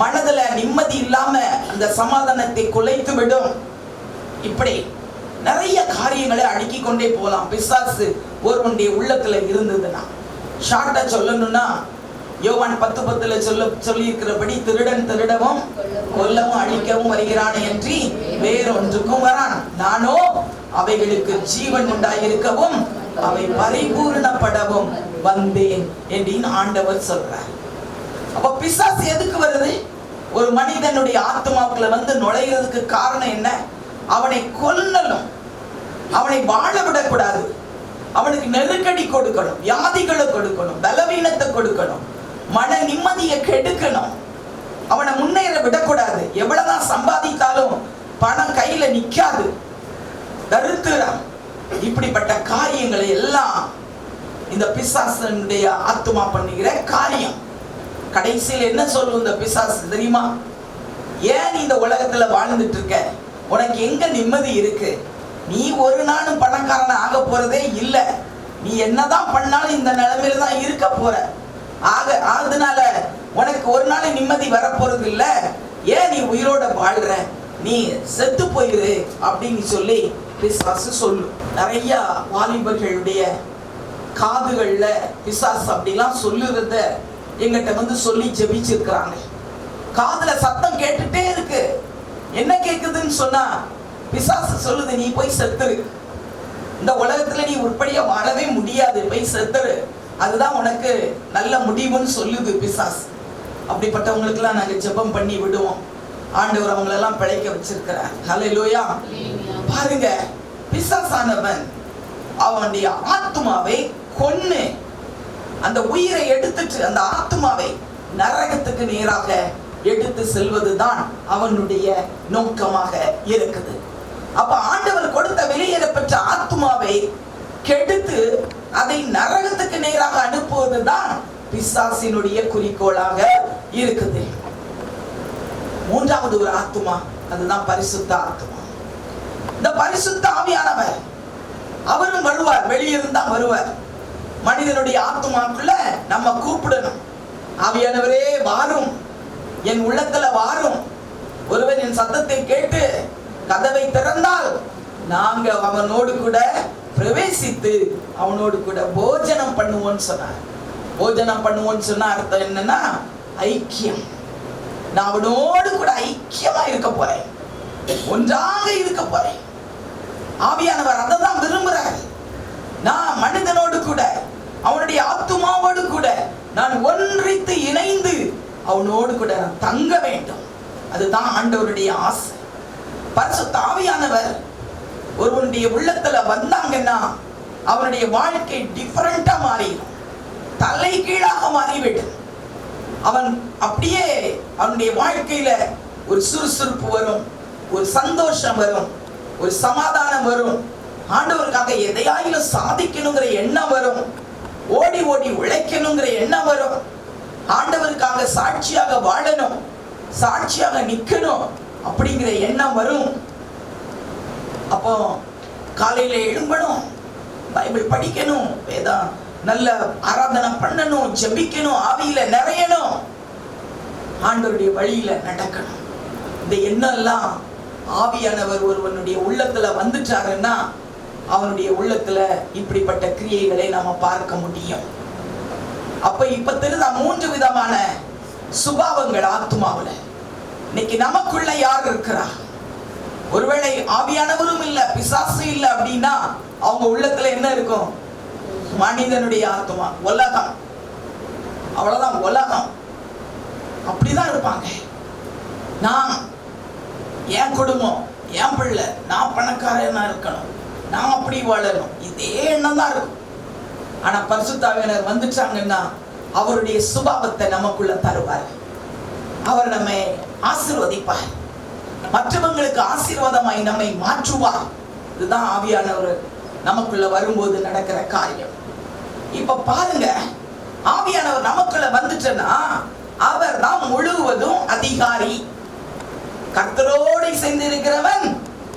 மனதுல நிம்மதி இல்லாம அந்த சமாதானத்தை குலைத்து விடும். இப்படி நிறைய காரியங்களை அடுக்கி கொண்டே போலாம். பிசாசு ஒருவனுடைய உள்ளத்துல இருந்ததுன்னா, ஷார்ட்டா சொல்லணும்னா யோவான் 10:10 சொல்லி இருக்கிறபடி, திருடன் திருடவும் கொல்லவும் அழிக்கவும் வருகிறான் என்று வேறொன்றுக்கும் வரான், நானோ அவைகளுக்கு ஜீவன் உண்டாயிருக்கவும் அவை பரிபூர்ணப்படவும் வந்தேன் என்று ஆண்டவர் சொல்றார். அப்ப பிசாசு எதுக்கு வருது? ஒரு மனிதனுடைய ஆத்மாவுக்குள்ள வந்து நுழைகிறதுக்கு காரணம் என்ன? அவனை கொல்லணும், அவனை வாழ விடக்கூடாது, அவனுக்கு நெருக்கடி கொடுக்கணும், வியாதிகளை கொடுக்கணும், பலவீனத்தை கொடுக்கணும், மன நிம்மதியை கெடுக்கணும், அவனை முன்னேற விடக்கூடாது. எவ்வளவுதான் சம்பாதித்தாலும் பணம் கையில நிக்காது, தரித்திரம். இப்படிப்பட்ட காரியங்களை எல்லாம் இந்த பிசாசனுடைய ஆத்மா பண்ணுகிற காரியம். கடைசியில் என்ன சொல்லும் இந்த பிசாசு தெரியுமா? ஏன் நீ இந்த உலகத்துல வாழ்ந்துட்டு இருக்க? உனக்கு எங்க நிம்மதி இருக்கு? நீ ஒரு நாளும் பணக்காரன் ஆக போறதே இல்லை. நீ என்னதான் பண்ணாலும் இந்த நிலைமையில தான் இருக்க போற. அதனால உனக்கு ஒரு நாள் நிம்மதி வரப்போறது இல்ல. ஏன் நீ உயிரோட வாழ்ற? நீ செத்து போயிரு அப்படின்னு சொல்லி பிசாசு சொல்லு. நிறைய வாலிபர்களுடைய காதுகள்ல பிசாசு அப்படிலாம் சொல்லுறத எங்கிட்ட சொல்லி ஜெபிச்சிருக்கிறாங்க. காதுல சத்தம் கேட்டுட்டே இருக்கு. என்ன கேக்குதுன்னு சொன்னா, பிசாசு சொல்லுது, நீ போய் செத்துரு, இந்த உலகத்துல நீ உருப்படியா வாழவே முடியாது, போய் செத்துரு, அதுதான் உனக்கு நல்ல முடிவுன்னு சொல்லுது பிசாசு. அப்படிப்பட்டவங்களுக்கெல்லாம் நாங்க ஜெபம் பண்ணி விடுவோம். ஆண்டவர் அவங்களெல்லாம் பிழைக்க வச்சிருக்கிறார். ஹல்லேலூயா. பாருங்க, பிசாசானவன் அவனுடைய ஆத்மாவை கொன்னு அந்த உயிரை எடுத்துட்டு அந்த ஆத்மாவை நரகத்துக்கு நேராக எடுத்து செல்வதுதான் அவனுடைய நோக்கமாக இருக்குது. அப்ப ஆண்டவர் கொடுத்த வெளியேறப்பட்ட ஆத்மாவை கெடுத்து அதை நரகத்துக்கு நேராக அனுப்புவதுதான் பிசாசினுடைய குறிக்கோளாக இருக்குது. மூன்றாவது ஒரு ஆத்மா, அதுதான் பரிசுத்த ஆத்மா. இந்த பரிசுத்த ஆவியானவர் அவரும் வருவார், வெளியிருந்தா வருவார். மனிதனுடைய ஆத்மாக்குள்ள நம்ம கூப்பிடணும், ஆவியானவரே வாரும், என் உள்ளத்துல வாரும். ஒருவன் என் சத்தத்தை கேட்டு கதவை திறந்தால் நாங்க அவனோடு கூட பிரவேசித்து அவனோடு கூட போஜனம் பண்ணுவோன்னு சொன்னார். போஜனம் பண்ணுவோன்னு சொன்ன அர்த்தம் என்னன்னா ஐக்கியம். நான் அவனோடு கூட ஐக்கியமா இருக்க போறேன், ஒன்றாக இருக்க போறேன். ஆவியானவர் அதை தான் விரும்புறார். நான் மனிதனோடு கூட அவனுடைய ஆத்துமாவோடு கூட நான் ஒன்றித்து இணைந்து அவனோடு கூட நான் தங்க வேண்டும். அதுதான் ஆண்டவருடைய ஆசை. பரிசுத்த ஆவியானவர் ஒருவனுடைய உள்ளத்துல வந்தாங்கன்னா அவனுடைய வாழ்க்கை டிஃபரெண்டா மாறிடும், தலை கீழாக மாறிவிடும். அவன் அப்படியே அவனுடைய வாழ்க்கையில ஒரு சுறுசுறுப்பு வரும், ஒரு சந்தோஷம் வரும், ஒரு சமாதானம் வரும். ஆண்டவருக்காக எதையாயிலும் சாதிக்கணுங்கிற எண்ணம் வரும், ஓடி ஓடி உழைக்கணுங்கிற எண்ணம் வரும். ஆண்டவருக்காக சாட்சியாக வாழணும், சாட்சியாக நிக்கணும் அப்படிங்கிற எண்ணம் வரும். அப்போ காலையில எழும்பணும், பைபிள் படிக்கணும், வேதம் நல்ல ஆராதனை பண்ணணும், ஜெபிக்கணும், ஆவியில நிறையணும், ஆண்டவருடைய வழியில நடக்கணும். இந்த எண்ணம் எல்லாம் ஆவியானவர் ஒருவனுடைய உள்ளத்துல வந்துட்டாருன்னா அவனுடைய உள்ளத்துல இப்படிப்பட்ட கிரியைகளை நாம பார்க்க முடியும். அப்ப இப்ப தெரியுதா 3 விதமான சுபாவங்கள் ஆத்மாவுல. இன்னைக்கு நமக்குள்ள யார் இருக்கிறா? ஒருவேளை ஆவியானவரும் இல்ல, பிசாசு இல்ல அப்படின்னா அவங்க உள்ளத்துல என்ன இருக்கும்? மனிதனுடைய ஆத்மா, உலகம். அவ்வளவுதான், உலகம். அப்படிதான் இருப்பாங்க. நான், என் குடும்பம், என் பிள்ளை, நான் பணக்காரனா இருக்கணும், நான் அப்படி வாழணும், இதே எண்ணம் தான் இருக்கும். ஆனா பரிசுத்த ஆவியானவர் வந்துட்டாங்கன்னா அவருடைய சுபாவத்தை நமக்குள்ள தருவார். அவர் நம்மை ஆசீர்வதிப்பார், மற்றவங்களுக்கு ஆசீர்வாதமாய் நம்மை மாற்றுவார். இதுதான் ஆவியானவர் நமக்குள்ள வரும்போது நடக்கிற காரியம். இப்ப பாருங்க, ஆவியானவர் நமக்குள்ள வந்துட்டனா அவர் தான் முழுவதும் அதிகாரி. கர்த்தரோடு சேர்ந்திருக்கிறவன்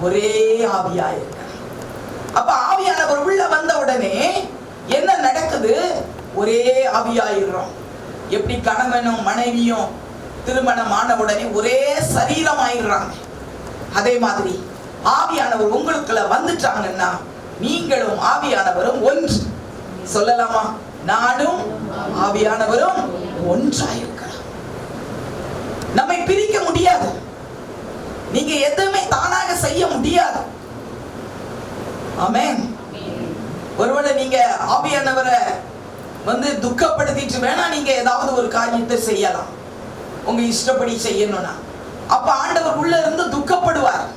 ஒரே ஆவியா இருக்கிறார். அப்ப ஆவியானவர் உள்ள வந்த உடனே என்ன நடக்குது? ஒரே ஆவியாயிடுறோம். எப்படி கணவனும் மனைவியும் திருமணம் ஆன உடனே ஒரே சரீரம் ஆயிடுறாங்க, அதே மாதிரி ஆவியானவர் உங்களுக்குள்ள வந்துட்டாங்கன்னா நீங்களும் ஆவியானவரும் ஒன்று. சொல்லலாமா? நானும் ஆவியானவரும் ஒன்றாயிருக்கலாம். நம்மை பிரிக்க முடியாது. நீங்க எதுவுமே தானாக செய்ய முடியாது. ஆமென். ஒருவேளை நீங்க ஆவியானவரை துக்கப்படுத்திட்டு வேணா நீங்க ஏதாவது ஒரு காரியத்தை செய்யலாம், உங்க இஷ்டப்படி செய்யணும்னா. அப்ப ஆண்டவர் உள்ள இருந்து துக்கப்படுவார்.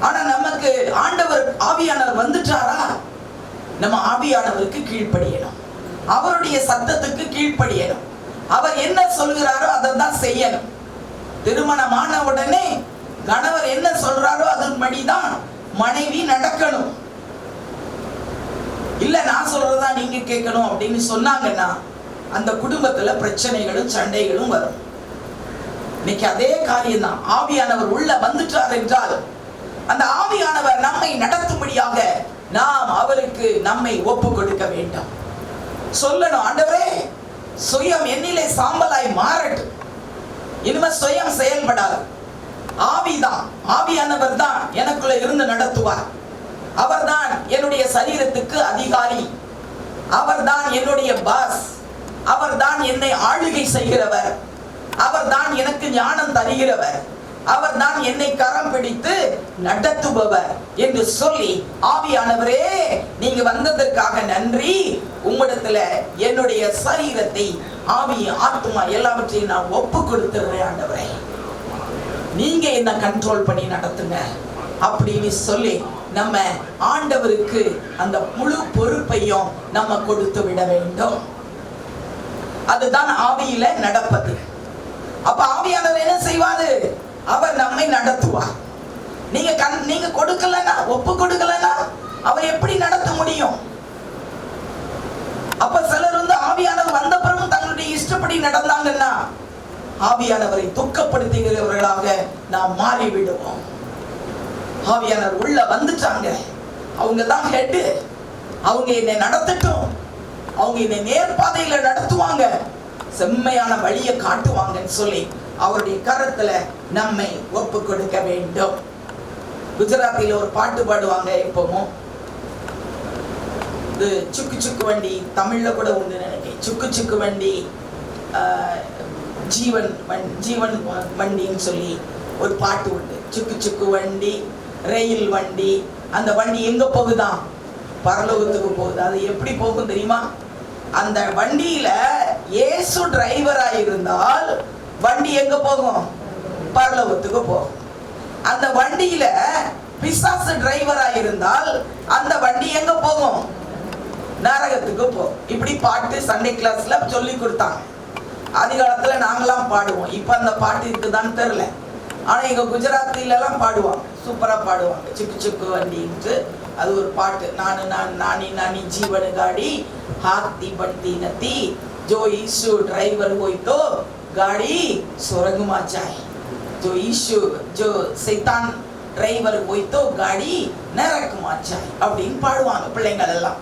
ஆனா நமக்கு ஆண்டவர் ஆவியானவர் வந்துட்டாரா, நம்ம ஆவியானவருக்கு கீழ்ப்படியணும், அவருடைய சத்தத்துக்கு கீழ்ப்படியணும். அவர் என்ன சொல்கிறாரோ அதை தான் செய்யணும். திருமணமான உடனே கணவர் என்ன சொல்றாரோ அதன்படிதான் மனைவி நடக்கணும். இல்ல நான் சொல்றதா நீங்க கேட்கணும் அப்படின்னு சொன்னாங்கன்னா அந்த குடும்பத்துல பிரச்சனைகளும் சண்டைகளும் வரும். இன்னைக்கு அதே காரியம் தான். ஆவியானவர் உள்ள வந்துட்டார் என்றால் அந்த ஆவியானவர் நம்மை நடத்தும்படியாக நாம் அவருக்கு நம்மை ஒப்பு கொடுக்க வேண்டும். சொல்லணும், ஆண்டவரே சுயம் என்னிலே சாம்பலாய் மாறட்டும். இனிமே சுயம் செயல்படாது. ஆவிதான், ஆவியானவர் தான் எனக்குள்ள இருந்து நடத்துவார். அவர்தான் என்னுடைய சரீரத்துக்கு அதிகாரி. அவர்தான் என்னுடைய பாஸ். அவர்தான் என்னை ஆளுகை செய்கிறவர். அவர்தான் எனக்கு ஞானம் தருகிறவர். அவர்தான் என்னை கரம் பிடித்து நடத்துபவர் என்று சொல்லி, ஆவியானவரே நீங்க வந்ததற்காக நன்றி. உம்மிடத்துல என்னுடைய சரீரத்தை, ஆவி, ஆத்மா எல்லாவற்றையும் நான் ஒப்பு கொடுத்துடுறேன் ஆண்டவரே, நீங்க என்ன கண்ட்ரோல் பண்ணி நடத்துங்க அப்படின்னு சொல்லி நம்ம ஆண்டவருக்கு அந்த முழு பொறுப்பையும் நம்ம கொடுத்து விட வேண்டும். அதுதான் ஆவியில நடப்பது. அப்ப ஆவியானவர் என்ன செய்வாரு? அவர் நம்மை நடத்துவார். நீங்க கொடுக்கலன்னா, ஒப்பு கொடுக்கலன்னா அவர் எப்படி நடத்த முடியும்? அப்ப சிலர் ஆவியானவர் வந்த பிறகு தங்களுடைய இஷ்டப்படி நடந்தாங்கன்னா ஆவியானவரை துக்கப்படுத்துகிறவர்களாக நாம் மாறிவிடுவோம். ஆவியானவர் உள்ள வந்துட்டாங்க, அவங்க தான் ஹெட், அவங்க என்னை நடத்தட்டும், அவங்க என்னை நேர்பாதையில நடத்துவாங்க, செம்மையான வழியை காட்டுவாங்கன்னு சொல்லி அவருடைய கரத்துல நம்மை ஒப்பு கொடுக்க வேண்டும். குஜராத்தில ஒரு பாட்டு பாடுவாங்க எப்பவும், இது சுக்கு சுக்கு வண்டி, தமிழ்ல கூட உண்டு நினைக்கிறேன். சுக்கு சுக்கு வண்டி, ஜீவன் வண்டின்னு சொல்லி ஒரு பாட்டு உண்டு. சுக்கு சுக்கு வண்டி, ரயில் வண்டி. அந்த வண்டி எங்க போகுதான்? பரலோகத்துக்கு போகுது. அது எப்படி போகும் தெரியுமா? அந்த வண்டியில இயேசு டிரைவரா இருந்தால் வண்டி எங்க போகும்? பரலோகத்துக்கு போகும். அந்த வண்டியில பிசாசு டிரைவரா இருந்தால் அந்த வண்டி எங்க போகும்? நரகத்துக்கு போகும். இப்படி பாட்டு சண்டே கிளாஸ்ல சொல்லி கொடுத்தாங்க. ஆதி காலத்துல நாங்களாம் பாடுவோம். இப்ப அந்த பாட்டு இருக்குதான்னு தெரியல. ஆனா எங்க குஜராத்தில எல்லாம் பாடுவாங்க, சூப்பரா பாடுவாங்க. சுக்கு சுக்கு வண்டின்ட்டு அது ஒரு பாட்டு. நானி நானி ஜீவன் गाड़ी हाथी बनती नती जो यीशु ड्राइवर होई तो गाड़ी स्वर्ग में जाए, जो यीशु जो शैतान ड्राइवर होई तो गाड़ी नरक में जाए அப்படின்னு பாடுவாங்க பிள்ளைகள் எல்லாம்.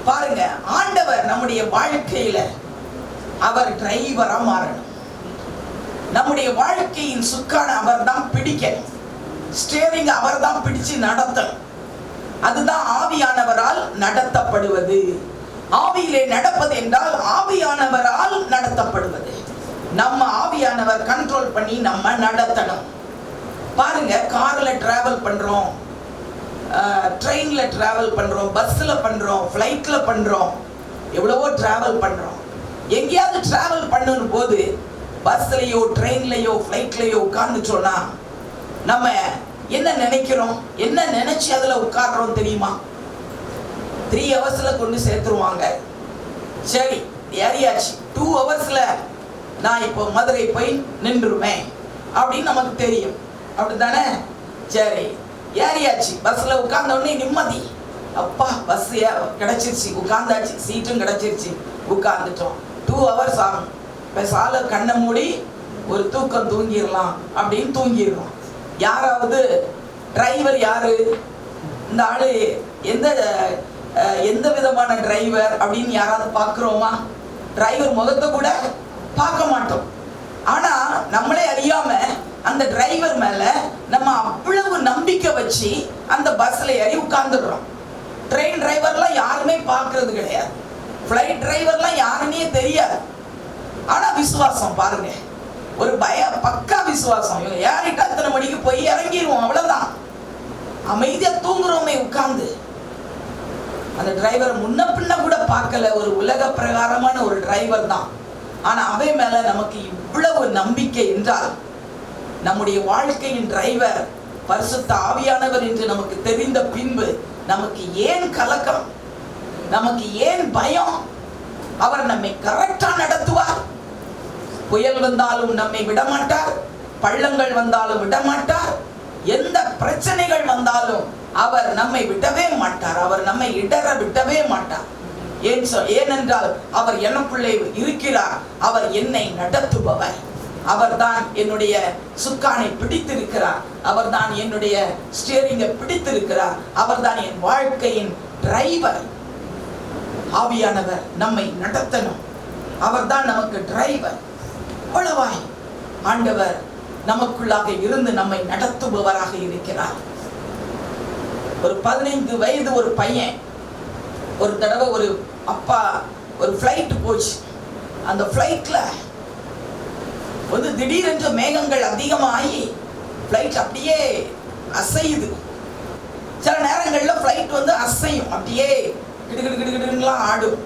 பாருங்க, ஆண்டவர் நம்முடைய வாழ்க்கையில அவர் டிரைவரா மாறணும். நம்முடைய வாழ்க்கையின் சுக்கான அவர் தான் பிடிக்கணும். ஸ்டேரிங் அவர் தான் பிடிச்சு நடத்தணும். அதுதான் ஆவியானவரால் நடத்தப்படுவது. ஆவியிலே நடப்பது என்றால் ஆவியானவரால் நடத்தப்படுவது. நம்ம ஆவியானவர் கண்ட்ரோல் பண்ணி நம்ம நடத்தணும். பாருங்க, கார்ல டிராவல் பண்றோம், ட்ரெயின்ல டிராவல் பண்றோம், பஸ்ல பண்றோம், ஃப்ளைட்ல பண்றோம், எவ்வளவோ டிராவல் பண்றோம். எங்கேயாவது டிராவல் பண்ணும் போது பஸ்லயோ ட்ரெயின்லயோ ஃப்ளைட்லயோ உட்கார்ந்துட்டோம்னா நம்ம என்ன நினைக்கிறோம்? என்ன நினைச்சு அதுல உட்கார்றோம் தெரியுமா? 3 ஹவர்ஸ்ல கொண்டு சேர்த்துருவாங்க. சரி, ஏறியாச்சு. 2 ஹவர்ஸ்ல நான் இப்போ மதுரை போய் நின்றுருவேன் அப்படின்னு நமக்கு தெரியும். அப்படித்தானே? சரி, ஏறியாச்சு. பஸ்ல உட்கார்ந்த உடனே நிம்மதி, அப்பா பஸ் கிடைச்சிருச்சு, உட்கார்ந்தாச்சு, சீட்டும் கிடைச்சிருச்சு, உட்கார்ந்துட்டோம். 2 ஹவர்ஸ் ஆகும். இப்போ சால கண்ணை மூடி ஒரு தூக்கம் தூங்கிடலாம் அப்படின்னு தூங்கிடுறோம். யாராவது டிரைவர் யாரு, இந்த ஆளு எந்த விதமான டிரைவர் அப்படின்னு யாராவது பார்க்குறோமா? டிரைவர் முகத்தை கூட பார்க்க மாட்டோம். ஆனா நம்மளே அறியாம அந்த டிரைவர் மேல நம்ம அவ்வளவு நம்பிக்கை வச்சு அந்த பஸ்ல ஏறி உட்கார்ந்துடுறோம். ட்ரெயின் டிரைவர்லாம் யாருமே பார்க்கறது கிடையாது, ஃப்ளைட் டிரைவர்லாம் யாருன்னே தெரியாது. ஆனா விசுவாசம் பாருங்க, ஒரு பக்கா விசுவாசம். ஏறிட்டு அத்தனை மணிக்கு போய் இறங்கிடுவோம், அவ்வளவுதான். அமைதியா தூங்குறோமே உட்கார்ந்து. அந்த டிரைவர் முன்ன பின்ன கூட பார்க்கல, ஒரு உலக பிரகாரமான ஒரு டிரைவர் தான். ஆனா அவை மேல நமக்கு இவ்வளவு நம்பிக்கை என்றால், நம்முடைய வாழ்க்கையின் டிரைவர் பரிசுத்த ஆவியானவர் என்று நமக்கு தெரிந்த பின்பு நமக்கு ஏன் கலக்கம், நமக்கு ஏன் பயம்? அவர் நம்மை கரெக்டா நடத்துவார். புயல் வந்தாலும் நம்மை விடமாட்டார், பள்ளங்கள் வந்தாலும் விடமாட்டார், எந்த பிரச்சனைகள் வந்தாலும் அவர் நம்மை விடவே மாட்டார், அவர் நம்மை இடற விடவே மாட்டார். ஏனென்றால் அவர் எனக்குள்ளே இருக்கிறார், அவர் என்னை நடத்துபவர். அவர்தான் என்னுடைய சுக்கானை பிடித்திருக்கிறார். அவர்தான் என்னுடைய ஸ்டியரிங்கை பிடித்திருக்கிறார். அவர்தான் என் வாழ்க்கையின் டிரைவர். ஆவியானவர் நம்மை நடத்தணும். அவர்தான் நமக்கு டிரைவர். அவ்வளவாய் ஆண்டவர் நமக்குள்ளாக இருந்து நம்மை நடத்துபவராக இருக்கிறார். ஒரு 15 வயது ஒரு பையன் ஒரு தடவை ஒரு அப்பா ஒரு ஃப்ளைட் போச்சு. அந்த ஃப்ளைட்ல வந்து திடீரென்று மேகங்கள் அதிகமாகி ஃப்ளைட் அப்படியே அசையுது. சில நேரங்களில் ஃப்ளைட் வந்து அசையும், அப்படியே கிடுகிடுலாம் ஆடும்.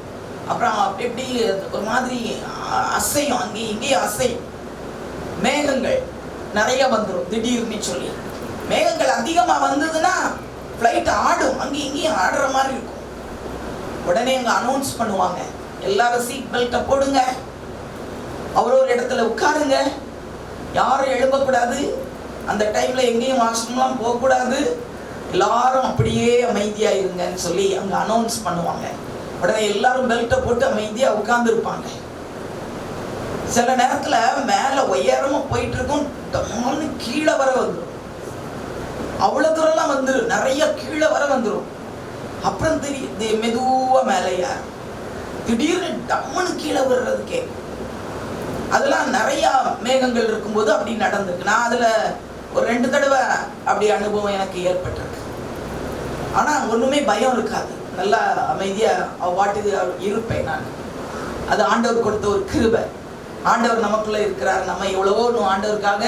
அப்புறம் அப்படி இப்படி ஒரு மாதிரி அசையும், அங்கேயும் இங்கேயும் அசையும். மேகங்கள் நிறைய வந்துடும் திடீர்னு சொல்லி. மேகங்கள் அதிகமாக வந்ததுன்னா ஃப்ளைட் ஆடும், அங்கேயும் இங்கேயும் ஆடுற மாதிரி இருக்கும். உடனே அங்கே அனௌன்ஸ் பண்ணுவாங்க, எல்லாரும் சீட் பெல்ட்டை போடுங்க, ஒரு இடத்துல உட்காருங்க, யாரும் எழும்பக்கூடாது, அந்த டைம்ல எங்கேயும் வாஷ்ரூம்லாம் போகக்கூடாது, எல்லாரும் அப்படியே அமைதியா இருங்கன்னு சொல்லி அங்க அனௌன்ஸ் பண்ணுவாங்க. உடனே எல்லாரும் பெல்ட்டை போட்டு அமைதியா உட்கார்ந்து இருப்பாங்க. சில நேரத்துல மேல உயரமா போயிட்டு இருக்கும், டம்னு கீழே வர வந்துடும். அவ்வளவு தூரம்லாம் வந்துடும், நிறைய கீழே வர வந்துடும். அப்புறம் தெரியும் மெதுவா மேலையா திடீர்னு டம்னு கீழே வர்றதுக்கே. அதெல்லாம் நிறைய மேகங்கள் இருக்கும்போது அப்படி நடந்திருக்கு. நான் அதுல ஒரு 2 தடவை அப்படி அனுபவம் எனக்கு ஏற்பட்டிருக்கு. ஆனா ஒண்ணுமே பயம் இருக்காது, நல்லா அமைதியா வாட்டுக்கு இருப்பேன் நான். அது ஆண்டவர் கொடுத்த ஒரு கிருபை. ஆண்டவர் நமக்குள்ள இருக்கிறார். நம்ம எவ்வளவோ ஆண்டவருக்காக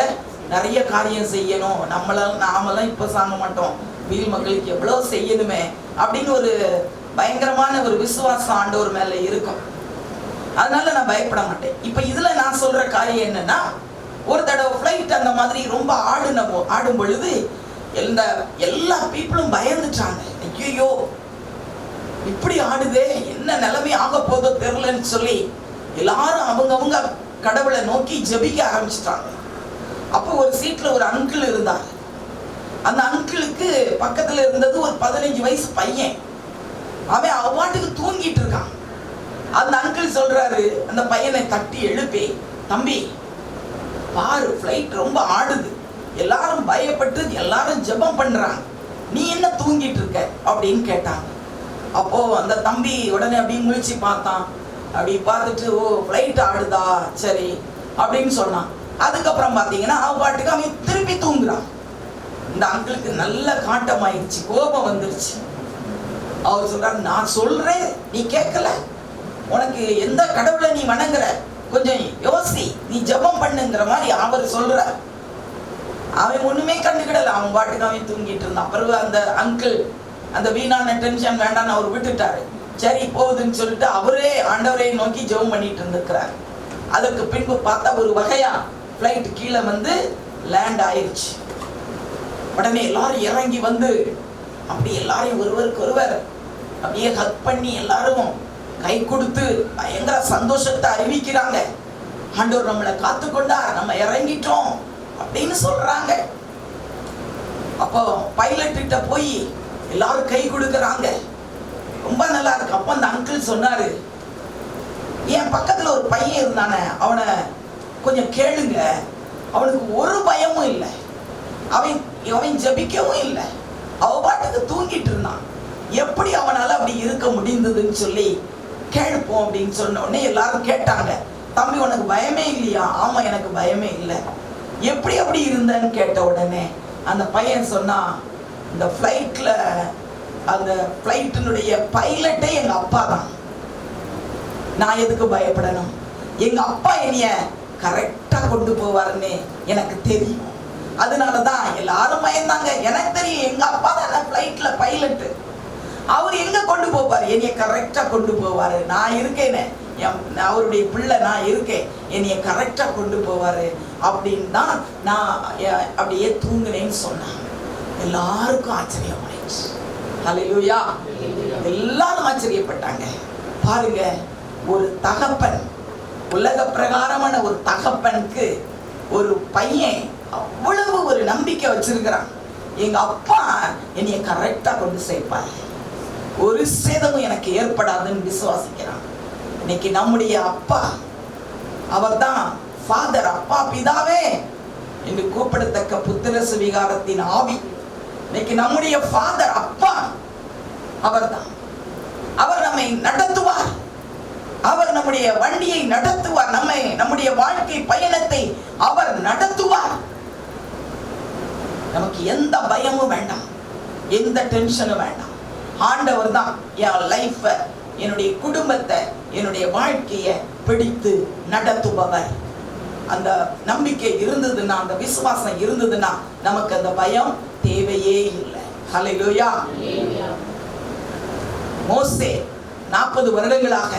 நிறைய காரியம் செய்யணும், நாமெல்லாம் இப்ப சாங்க மாட்டோம், வீல் மக்களுக்கு எவ்வளவு செய்யணுமே அப்படின்னு ஒரு பயங்கரமான ஒரு விசுவாசம் ஆண்டவர் மேல இருக்கும். அதனால நான் பயப்பட மாட்டேன். இப்ப இதுல நான் சொல்ற காரியம் என்னன்னா, ஒரு தடவை ஃப்ளைட் அந்த மாதிரி ரொம்ப ஆடும் பொழுது எல்லா பீப்புளும் பயந்துட்டாங்க. ஐயோ இப்படி ஆடுதே, என்ன நிலைமை ஆக போதோ தெரியலன்னு சொல்லி எல்லாரும் அவங்க கடவுளை நோக்கி ஜெபிக்க ஆரம்பிச்சிட்டாங்க. அப்போ ஒரு சீட்ல ஒரு அங்கிள் இருந்தார். அந்த அங்கிளுக்கு பக்கத்துல இருந்தது ஒரு 15 வயசு பையன். அவன் அவ்வாட்டுக்கு தூங்கிட்டு இருக்கான். அந்த அங்கிள் சொல்றாரு, அந்த பையனை தட்டி எழுப்பி, தம்பி பாரு, ஃப்ளைட் ரொம்ப ஆடுது, எல்லாரும் பயப்பட்டு எல்லாரும் ஜெபம் பண்றாங்க, நீ என்ன தூங்கிட்டு இருக்க அப்படின்னு கேட்டாங்க. அப்போ அந்த தம்பி உடனே அப்படியே முழிச்சு பார்த்தான். அப்படி பார்த்துட்டு, ஓ ஃப்ளைட் ஆடுதா, சரி அப்படின்னு சொன்னான். அதுக்கப்புறம் பார்த்தீங்கன்னா பாட்டுக்கு அவன் திருப்பி தூங்குறான். இந்த அங்கிளுக்கு நல்ல காட்டம் ஆயிடுச்சு, கோபம் வந்துருச்சு. அவர் சொல்றாரு, நான் சொல்றேன் நீ கேட்கல, உனக்கு எந்த கடவுளை நீ வணங்குற, கொஞ்சம் யோசி, நீ ஜெபம் பண்ணுங்கிற மாதிரி அவர் சொல்ற. அவன் ஒண்ணுமே கண்டுக்கிடல, அவன் பாட்டுக்கு அவன் தூங்கிட்டு இருந்தான். பிறகு அந்த அங்கிள் அந்த வீணான டென்ஷன் வேண்டான்னு அவர் விட்டுட்டாரு. சரி போகுதுன்னு சொல்லிட்டு அவரே ஆண்டவரை நோக்கி ஜெபம் பண்ணிட்டு இருந்திருக்கிறார். அதற்கு பின்பு பார்த்தா ஒரு வகையா ஃப்ளைட் கீழே வந்து லேண்ட் ஆயிடுச்சு. உடனே எல்லாரும் இறங்கி வந்து அப்படி எல்லாரையும் ஒருவருக்கு ஒருவர் அப்படியே ஹக் பண்ணி எல்லாரும் கை கொடுத்து பயங்கர சந்தோஷத்தை அறிவிக்கிறாங்க. ஆண்டவர் நம்மளை காத்துக்கொண்டார், நம்ம இறங்கிட்டோம் அப்படின்னு சொல்றாங்க. அப்போ பைலட் கிட்ட போய் எல்லாரும் கை கொடுக்கறாங்க. ரொம்ப நல்லா இருக்கு. அப்போ அந்த அங்கிள் சொன்னாரு, என் பக்கத்துல ஒரு பையன் இருந்தானே, அவனை கொஞ்சம் கேளுங்க, அவனுக்கு ஒரு பயமும் இல்லை, அவன் ஜபிக்கவும் இல்லை, அவ பாட்டுக்கு தூங்கிட்டு இருந்தான், எப்படி அவனால அப்படி இருக்க முடிந்ததுன்னு சொல்லி கேட்போம் அப்படின்னு சொன்ன உடனே எல்லாரும் கேட்டாங்க, தம்பி உனக்கு பயமே இல்லையா? ஆமா எனக்கு பயமே இல்லை. எப்படி அப்படி இருந்தேன்னு கேட்ட உடனே அந்த பையன் சொன்னா, இந்த ஃப்ளைட்ல அந்த ஃப்ளைட்டினுடைய பைலட்டே எங்க அப்பா தான், நான் எதுக்கு பயப்படணும், எங்க அப்பா என்னைய கரெக்டா கொண்டு போவாருன்னு எனக்கு தெரியும், அதனாலதான் எல்லாரும் பயந்தாங்க. எனக்கு தெரியும் எங்க அப்பா தான் ஃப்ளைட்ல பைலட், அவர் எங்க கொண்டு போவாரு, என்னைய கரெக்டா கொண்டு போவாரு, நான் இருக்கேன்னு, அவருடைய பிள்ளை நான் இருக்கேன், என்னைய கரெக்டா கொண்டு போவாரு அப்படின்னு தான் நான் அப்படியே தூங்குனேன்னு சொன்னேன். எல்லாருக்கும் ஆச்சரியமாயிடுச்சு. ஹல்லேலூயா. எல்லாரும் ஆச்சரியப்பட்டாங்க. பாருங்க, ஒரு தகப்பன், உலக பிரகாரமான ஒரு தகப்பனுக்கு ஒரு பையன் அவ்வளவு ஒரு நம்பிக்கை வச்சிருக்கிறான், எங்க அப்பா என்னைய கரெக்டா கொண்டு சேர்ப்பாரு, ஒரு சேதமும் எனக்கு ஏற்படாதுன்னு விசுவாசிக்கிறான். இன்னைக்கு நம்முடைய அப்பா அவர் தான் ஃபாதர், அப்பா, பிதாவே என்று கூப்பிடத்தக்க புத்திர சுவிகாரத்தின் ஆவி இன்னைக்கு நம்முடைய ஃபாதர், அப்பா அவர்தான். அவர் நம்மை நடத்துவார், அவர் நம்முடைய வண்டியை நடத்துவார், நம்முடைய வாழ்க்கை பயணத்தை அவர் நடத்துவார். நமக்கு எந்த பயமும் வேண்டாம், எந்த டென்ஷனும் வேண்டாம். ஆண்டவர் தான் என் லைஃப, என்னுடைய குடும்பத்தை, என்னுடைய வாழ்க்கையை பிடித்து நடத்துபவர். அந்த நம்பிக்கை இருந்ததுன்னா, அந்த விசுவாசம் இருந்ததுன்னா நமக்கு அந்த பயம் தேவையே இல்லை. ஹல்லேலூயா. மோசே 40 வருடங்களாக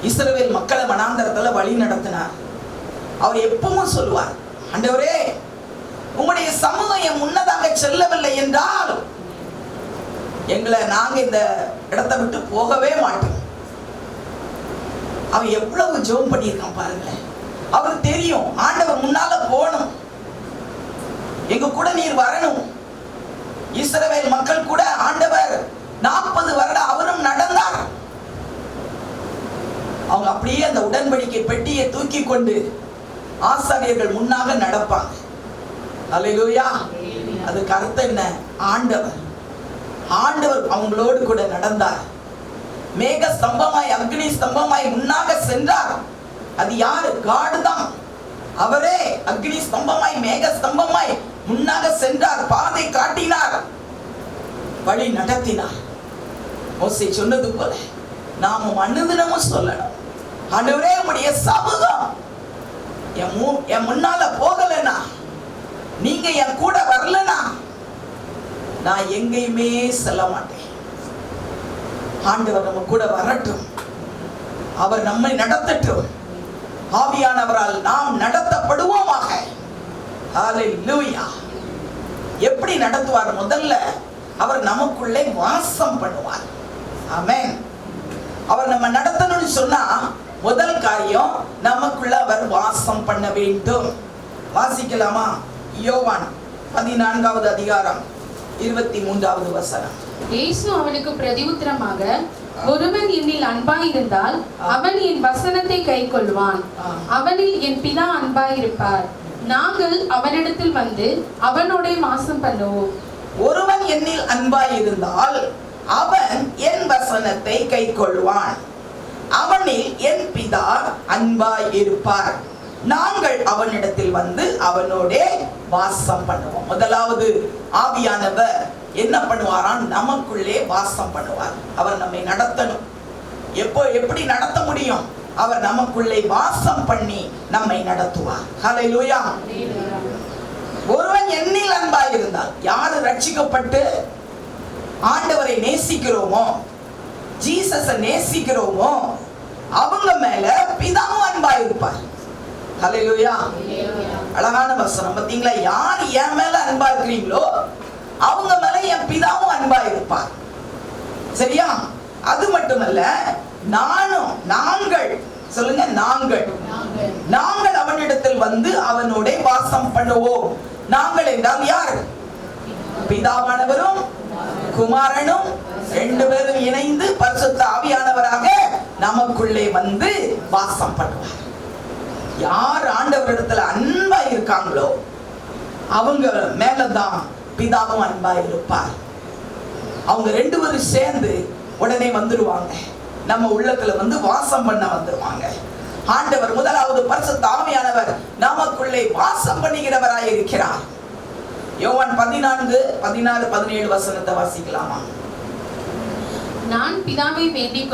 இஸ்ரவேல் மக்களை வனாந்தரத்துல வழி நடத்தினார். அவர் எப்பவும் சொல்லுவார், ஆண்டவரே உங்களுடைய சமூகம் முன்னதாக செல்லவில்லை என்றால் நாங்க இந்த இடத்தை விட்டு போகவே மாட்டோம். அவன் எவ்வளவு ஜெபம் பண்ணியிருக்கான் பாருங்களேன். அவருக்கு தெரியும், ஆண்டவர் முன்னால போகணும், எங்க கூட நீர் வரணும். இஸ்ரவேல் மக்கள் கூட ஆண்டவர் 40 வருடம் அவரும் நடந்தார். அவங்க அப்படியே அந்த உடன்படிக்கை பெட்டியை தூக்கி கொண்டு ஆசாரியர்கள் முன்னாக நடப்பாங்க. அல்லேலூயா. அதுக்கு அர்த்தம் என்ன? ஆண்டவர் அவங்களோடு கூட நடந்தார். மேக ஸ்தம்பமாய் அக்னி ஸ்தம்பமாய் முன்னாக சென்றார். அது யாரு? காட் தான். அவரே அக்னி ஸ்தம்பமாய் மேக ஸ்தம்பமாய் முன்னாக சென்றார், பாதை காட்டினார், வழி நடத்தினார். மோசே சொன்னது போல நாமும் அனுதினமும் சொல்லணும், ஆண்டவரே உம்முடைய சமூகம் என் முன்னால போகலனா, நீங்க என் கூட வரலனா நான் எங்கேயுமே செல்ல மாட்டேன். ஆண்டவர் நம்ம கூட வரட்டும், அவர் நம்மை நடத்தட்டும். ஆவியானவரால் நாம் நடத்தப்படுவோமாக. ஹல்லேலூயா. எப்படி நடத்துவார்? முதல்ல அவர் நமக்குள்ளே வாசம் பண்ணுவார். ஆமென். அவர் நம்ம நடத்தணும்னு சொன்னா முதல் காரியம் நமக்குள்ள அவர் வாசம் பண்ண வேண்டும். வாசிக்கலாமா? யோவான் 14வது அதிகாரம் 23வது வசனம். இயேசு அவனுக்கு பிரதியுத்தரமாக, ஒருவன் என்னில் அன்பாயிருந்தால் அவன் என் வசனத்தை கைக்கொள்வான், அவனில் என் பிதா அன்பாயிருப்பார், நாங்கள் அவனிடத்தில் வந்து அவனோட வாசம் பண்ணுவோம். ஒருவன் என்னில் அன்பாயிருந்தால் அவன் என் வசனத்தை கைக்கொள்வான், அவனில் என் பிதா அன்பாயிருப்பார், நாங்கள் அவனிடத்தில் வந்து அவனோட வாசம் பண்ணுவோம். முதலாவது ஆவியானவர் என்ன பண்ணுவாராம்? நமக்குள்ளே வாசம் பண்ணுவார். அவர் நம்மை நடத்தணும். எப்படி நடத்த முடியும்? அவர் நமக்குள்ளே வாசம் பண்ணி நம்மை நடத்துவார். ஹல்லேலூயா. ஒருவன் என்னில் அன்பாயிருந்தால், யாரு ரட்சிக்கப்பட்டு ஆண்டவரை நேசிக்கிறோமோ, ஜீசஸை நேசிக்கிறோமோ, அவங்க மேல பிதாவும் அன்பாயிருப்பார். ஹல்லேலூயா. அழகான வசனம் பாத்தீங்களா? யார் என் மேல அன்பா இருக்கிறீங்களோ அவங்க மேல என் பிதாவும் அன்பா இருப்பார். சரியா? அது மட்டுமல்ல, நாங்கள் சொல்லுங்க, நாங்கள் அவனிடத்தில் வந்து அவனோட வாசம் பண்ணுவோம். நாங்கள் என்றால் யார்? பிதாவானவரும் குமாரனும் 2 பேரும் இணைந்து பரிசுத்த ஆவியானவராக நமக்குள்ளே வந்து வாசம் பண்ணுவார். யார் ஆண்டவரிடத்துல அன்பா இருக்காங்களோ அவங்க மேலதான் பிதாவும் அன்பா இருப்பார். அவங்க 2 பேரும் சேர்ந்து உடனே வந்துடுவாங்க, நம்ம உள்ளத்துல வந்து வாசம் பண்ண வந்துடுவாங்க. ஆண்டவர் முதலாவது பரிசுத்த ஆவியானவர் நமக்குள்ளே வாசம் பண்ணுகிறவராய் இருக்கிறார். யோவான் 14, 16, 17 வசனத்தை வாசிக்கலாமா? நான் பிதாவை வேண்டிக்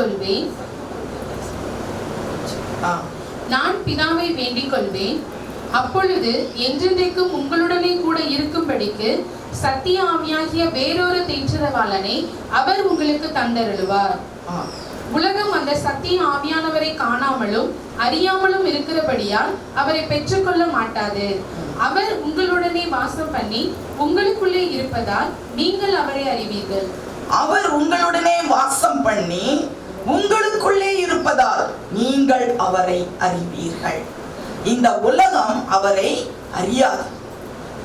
கொள்வேன், அப்பொழுது என்றென்றைக்கும் உங்களுடனே கூட இருக்கும்படிக்கு சத்திய ஆவியாகிய வேறொரு தேற்றரவாளனை அவர் உங்களுக்கு தந்தருளுவார். உலகம் அந்த சத்திய ஆவியானவரை காணாமலும் அறியாமலும் இருக்கிறபடியால் அவரை பெற்றுக்கொள்ள மாட்டாது. அவர் உங்களுடனே வாசம் பண்ணி உங்களுக்குள்ளே இருப்பதால் நீங்கள் அவரை அறிவீர்கள். அவர் உங்களுடனே வாசம் பண்ணி உங்களுக்குள்ளே இருப்பதால் நீங்கள் அவரை அறிவீர்கள். இந்த உலகம் அவரை அறியாது.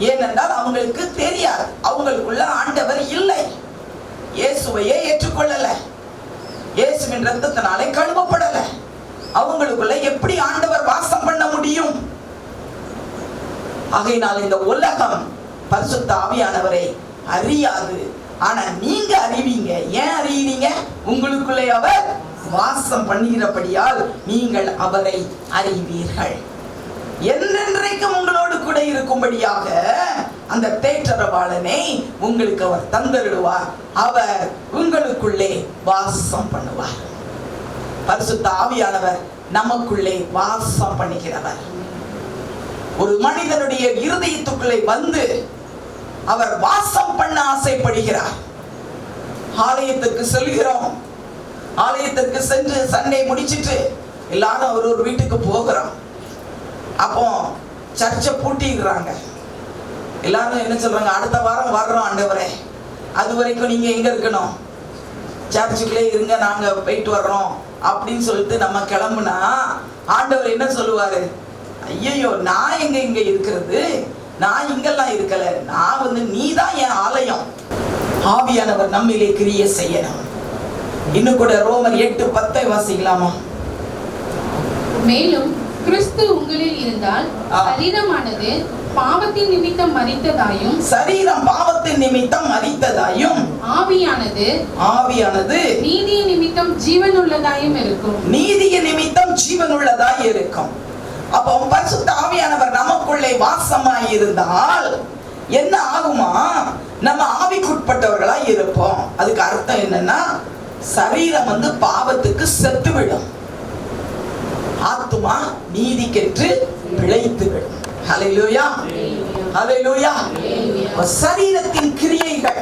ஏனென்றால் அவங்களுக்கு தெரியாது, அவங்களுக்குள்ள ஆண்டவர் இல்லை, இயேசுவையே ஏற்றுக்கொள்ளல, இயேசுவின் ரத்தத்தினாலே கழுவப்படல. அவங்களுக்குள்ள எப்படி ஆண்டவர் வாசம் பண்ண முடியும்? ஆகையினால் இந்த உலகம் பரிசுத்த ஆவியானவரை அறியாது. ஆனா நீங்க அறிவீங்க. ஏன் அறிவீங்க? உங்களுக்குள்ளே அவர் வாசம் பண்ணுகிறபடியால் நீங்கள் அவரை அறிவீர்கள். என்றென்றைக்கும் உங்களோடு கூட இருக்கும்படியாக அந்த தேற்றரவாளனை உங்களுக்கு அவர் தந்தருடுவார். அவர் உங்களுக்குள்ளே வாசம் பண்ணுவார். பரிசுத்த ஆவியானவர் நமக்குள்ளே வாசம் பண்ணுகிறவர். ஒரு மனிதனுடைய இருதயத்துக்குள்ளே வந்து அவர் வாசம் பண்ண ஆசைப்படுகிறார். ஆலயத்துக்கு செல்கிறோம். ஆலயத்திற்கு சென்று சண்டே முடிச்சிட்டு எல்லாரும் ஒரு வீட்டுக்கு போகிறோம். அப்போ சர்ச்சை பூட்டிடுறாங்க. எல்லாரும் என்ன சொல்றாங்க? அடுத்த வாரம் வர்றோம் ஆண்டவரே, அது வரைக்கும் நீங்க எங்க இருக்கணும்? சர்ச்சுக்குள்ளே இருங்க, நாங்க போயிட்டு வர்றோம் அப்படின்னு சொல்லிட்டு நம்ம கிளம்புனா ஆண்டவர் என்ன சொல்லுவாரு? ஐயோ, நான் எங்க இருக்கிறது? நான் இங்கெல்லாம் இருக்கல. நான் நீதான் என் ஆலயம். ஆவியானவர் நம்மிலே கிரியை செய்யணும். இன்னும் கூட ரோமர் 8:10 வாசிக்கலாமா? மேலும் கிறிஸ்து உங்களில் இருந்தால் சரீரமானது பாவத்தின் நிமித்தம் மரித்ததாயும், சரீரம் பாவத்தின் நிமித்தம் மரித்ததாயும், ஆவியானது நீதியின் நிமித்தம் ஜீவனுள்ளதாயும் இருக்கும். நீதியின் நிமித்தம் ஜீவனுள்ளதாய் இருக்கும். அப்போ பரிசுத்த ஆவியானவர் நமக்குள்ளே வாசமாய் இருந்தால் என்ன ஆகுமா? நம்ம ஆவிக்குட்பட்டவர்களாய் இருப்போம். அதுக்கு அர்த்தம் என்னன்னா, சரீரம் பாவத்துக்கு செத்துவிடும், ஆத்துமா நீதிக்கென்று பிழைத்துவிடும். ஹல்லேலூயா, ஹல்லேலூயா. சரீரத்தின் கிரியைகள்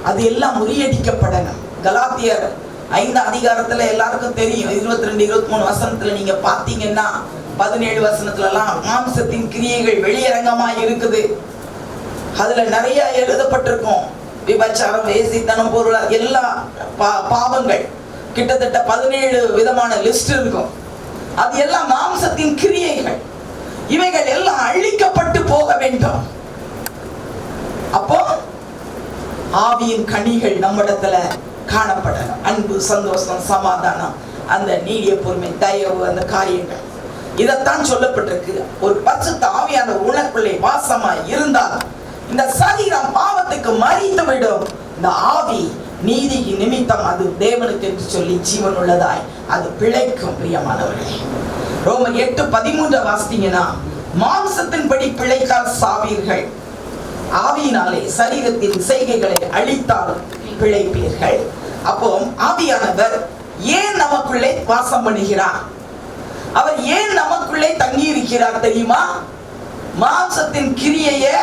அது எல்லாம் முறியடிக்கப்படணும். கலாத்தியர் 5 அதிகாரத்துல எல்லாருக்கும் தெரியும். 22, 23 வசனத்துல நீங்க பாத்தீங்கன்னா 17 வசனத்துல எல்லாம் மாம்சத்தின் கிரியைகள் வெளியரங்கமாய் இருக்குது. அதுல நிறைய எழுதப்பட்டிருக்கும். விபச்சாரம், வேசித்தனம், பொருள், எல்லா பாவங்கள் கிட்டத்தட்ட 17 விதமான லிஸ்ட் இருக்கும். அது எல்லாம் மாம்சத்தின் கிரியைகள். இவைகள் எல்லாம் அழிக்கப்பட்டு போக வேண்டும். அப்போ ஆவியின் கனிகள் நம்மிடத்துல காணப்படணும். அன்பு, சந்தோஷம், சமாதானம், அந்த நீடிய பொறுமை, தயவு, அந்த காரியங்கள். இதத்தான் சொல்லப்பட்டிருக்கு. ஒரு பரிசுத்த ஆவியான உனக்குள்ளே வாசமாய் இருந்தால் இந்த சரீரம் பாவத்துக்கு மரித்து விடும். இந்த ஆவி நீதிக்கு நிமித்தம் அது தேவனுக்கு என்று சொல்லி ஜீவன் உள்ளதாய் அது பிழைக்கும். பிரியமானவர்களே, ரோமர் 8:13 வாசித்தீங்கன்னா, மாம்சத்தின்படி பிழைத்தால் சாவீர்கள், ஆவியினாலே சரீரத்தின் செய்கைகளை அழித்தால் பிழைப்பீர்கள். அப்போ ஆவியானவர் ஏன் நமக்குள்ளே வாசம் பண்ணுகிறார்? அவர் ஏன் நமக்குள்ளே தங்கி இருக்கிறார் தெரியுமா? மாம்சத்தின் கிரியையை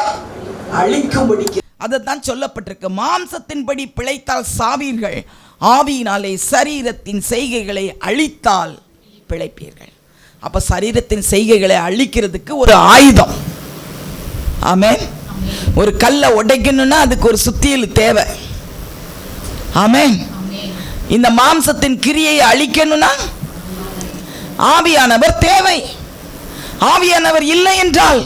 அழிக்கும்படி. அதைத்தான் சொல்லப்பட்டிருக்கு. மாம்சத்தின்படி பிழைத்தால் சாவீர்கள், ஆவியினாலே சரீரத்தின் செய்கைகளை அழித்தால் பிழைப்பீர்கள். அப்ப சரீரத்தின் செய்கைகளை அழிக்கிறதுக்கு ஒரு ஆயுதம். ஆமென். ஒரு கல்லை உடைக்கணும்னா அதுக்கு ஒரு சுத்தியல் தேவை. ஆமென். இந்த மாம்சத்தின் கிரியையை அழிக்கணும்னா ஆவியானவர் தேவை. ஆவியானவர் இல்லை என்றால்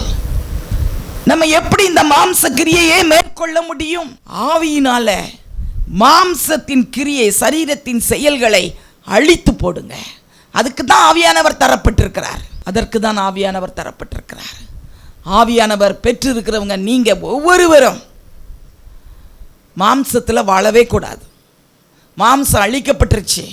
நம்ம எப்படி இந்த மாம்ச கிரியையை மேற்கொள்ள முடியும்? ஆவியினால மாம்சத்தின் கிரியை, சரீரத்தின் செயல்களை அழித்து போடுங்க. அதுக்கு தான் ஆவியானவர் தரப்பட்டிருக்கிறார். அதற்கு தான் ஆவியானவர் தரப்பட்டிருக்கிறார். ஆவியானவர் பெற்றிருக்கிறவங்க நீங்க ஒவ்வொருவரும் மாம்சத்தில் வாழவே கூடாது. மாம்சம் அழிக்கப்பட்டுருச்சு.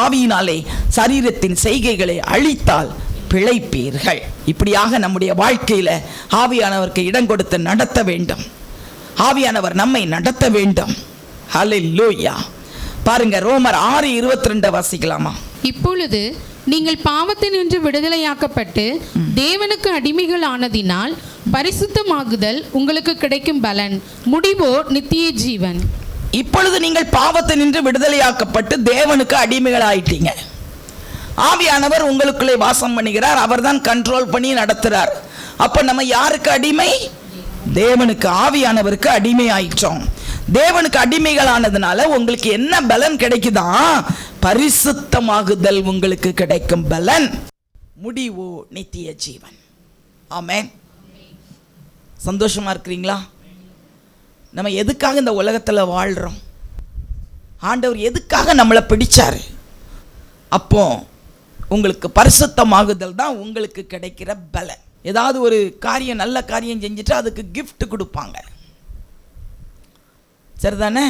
ஆவியினாலே சரீரத்தின் செய்கைகளை அழித்தால் பிழைப்பீர்கள். இப்படியாக நம்முடைய வாழ்க்கையில ஆவியானவருக்கு இடம் கொடுத்து நடத்த வேண்டும். ஆவியானவர் நம்மை நடத்த வேண்டும். ஹல்லேலூயா. பாருங்க, ரோமர் 6:22 வாசிக்கலாமா? இப்பொழுது நீங்கள் பாவத்தினின்று விடுதலையாக்கப்பட்டு தேவனுக்கு அடிமைகள் ஆனதினால் பரிசுத்தமாகுதல் உங்களுக்கு கிடைக்கும் பலன், முடிவோ நித்திய ஜீவன். இப்பொழுது நீங்கள் பாவத்தினின்று விடுதலையாக்கப்பட்டு தேவனுக்கு அடிமைகள் ஆயிட்டீங்க. ஆவியானவர் உங்களுக்குள்ளே வாசம் பண்ணுகிறார். அவர் தான் கண்ட்ரோல் பண்ணி நடத்துறார். அப்ப நம்ம யாருக்கு அடிமை? தேவனுக்கு, ஆவியானவருக்கு அடிமை ஆயிட்டோம். தேவனுக்கு அடிமைகளானதுனால உங்களுக்கு என்ன பலன் கிடைக்குதா? பரிசுத்தமாகுதல் உங்களுக்கு கிடைக்கும் பலன், முடிவோ நித்திய ஜீவன். ஆமென். சந்தோஷமா இருக்கிறீங்களா? நம்ம எதுக்காக இந்த உலகத்தில் வாழ்கிறோம்? ஆண்டவர் எதுக்காக நம்மளை பிடிச்சாரு? அப்போ உங்களுக்கு பரிசுத்தமாகுதல் தான் உங்களுக்கு கிடைக்கிற பலன். ஏதாவது ஒரு காரியம், நல்ல காரியம் செஞ்சுட்டு அதுக்கு gift கொடுப்பாங்க, சரிதானே?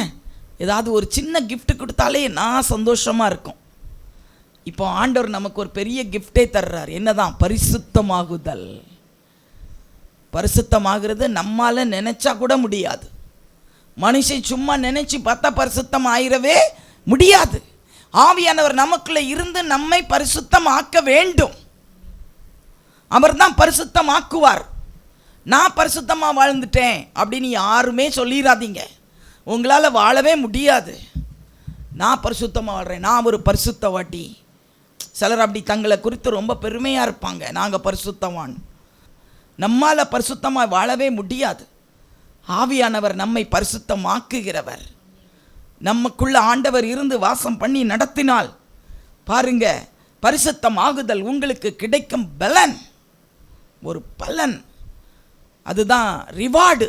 ஏதாவது ஒரு சின்ன gift கொடுத்தாலே நான் சந்தோஷமாக இருக்கும். இப்போ ஆண்டவர் நமக்கு ஒரு பெரிய கிஃப்டே தர்றார். என்னதான்? பரிசுத்தமாகுதல். பரிசுத்தமாகிறது நம்மால நினைச்சா கூட முடியாது. மனுஷன் சும்மா நினைச்சு பார்த்தா பரிசுத்தம் ஆயிரவே முடியாது. ஆவியானவர் நமக்குள்ள இருந்து நம்மை பரிசுத்தமாக்க வேண்டும். அவர் தான் பரிசுத்தமாக்குவார். நான் பரிசுத்தமாக வாழ்ந்துட்டேன் அப்படின்னு யாருமே சொல்லிடாதீங்க. உங்களால் வாழவே முடியாது. நான் பரிசுத்தமாக வாழ்கிறேன், நான் ஒரு பரிசுத்தவாட்டி. சிலர் அப்படி தங்களை குறித்து ரொம்ப பெருமையாக இருப்பாங்க, நாங்கள் பரிசுத்தவான். நம்மால் பரிசுத்தமாக வாழவே முடியாது. ஆவியானவர் நம்மை பரிசுத்தமாக்குகிறவர். நமக்குள்ள ஆண்டவர் இருந்து வாசம் பண்ணி நடத்தினால் பாருங்க, பரிசுத்தமாகுதல் உங்களுக்கு கிடைக்கும் பலன், ஒரு பலன். அதுதான் ரிவார்டு.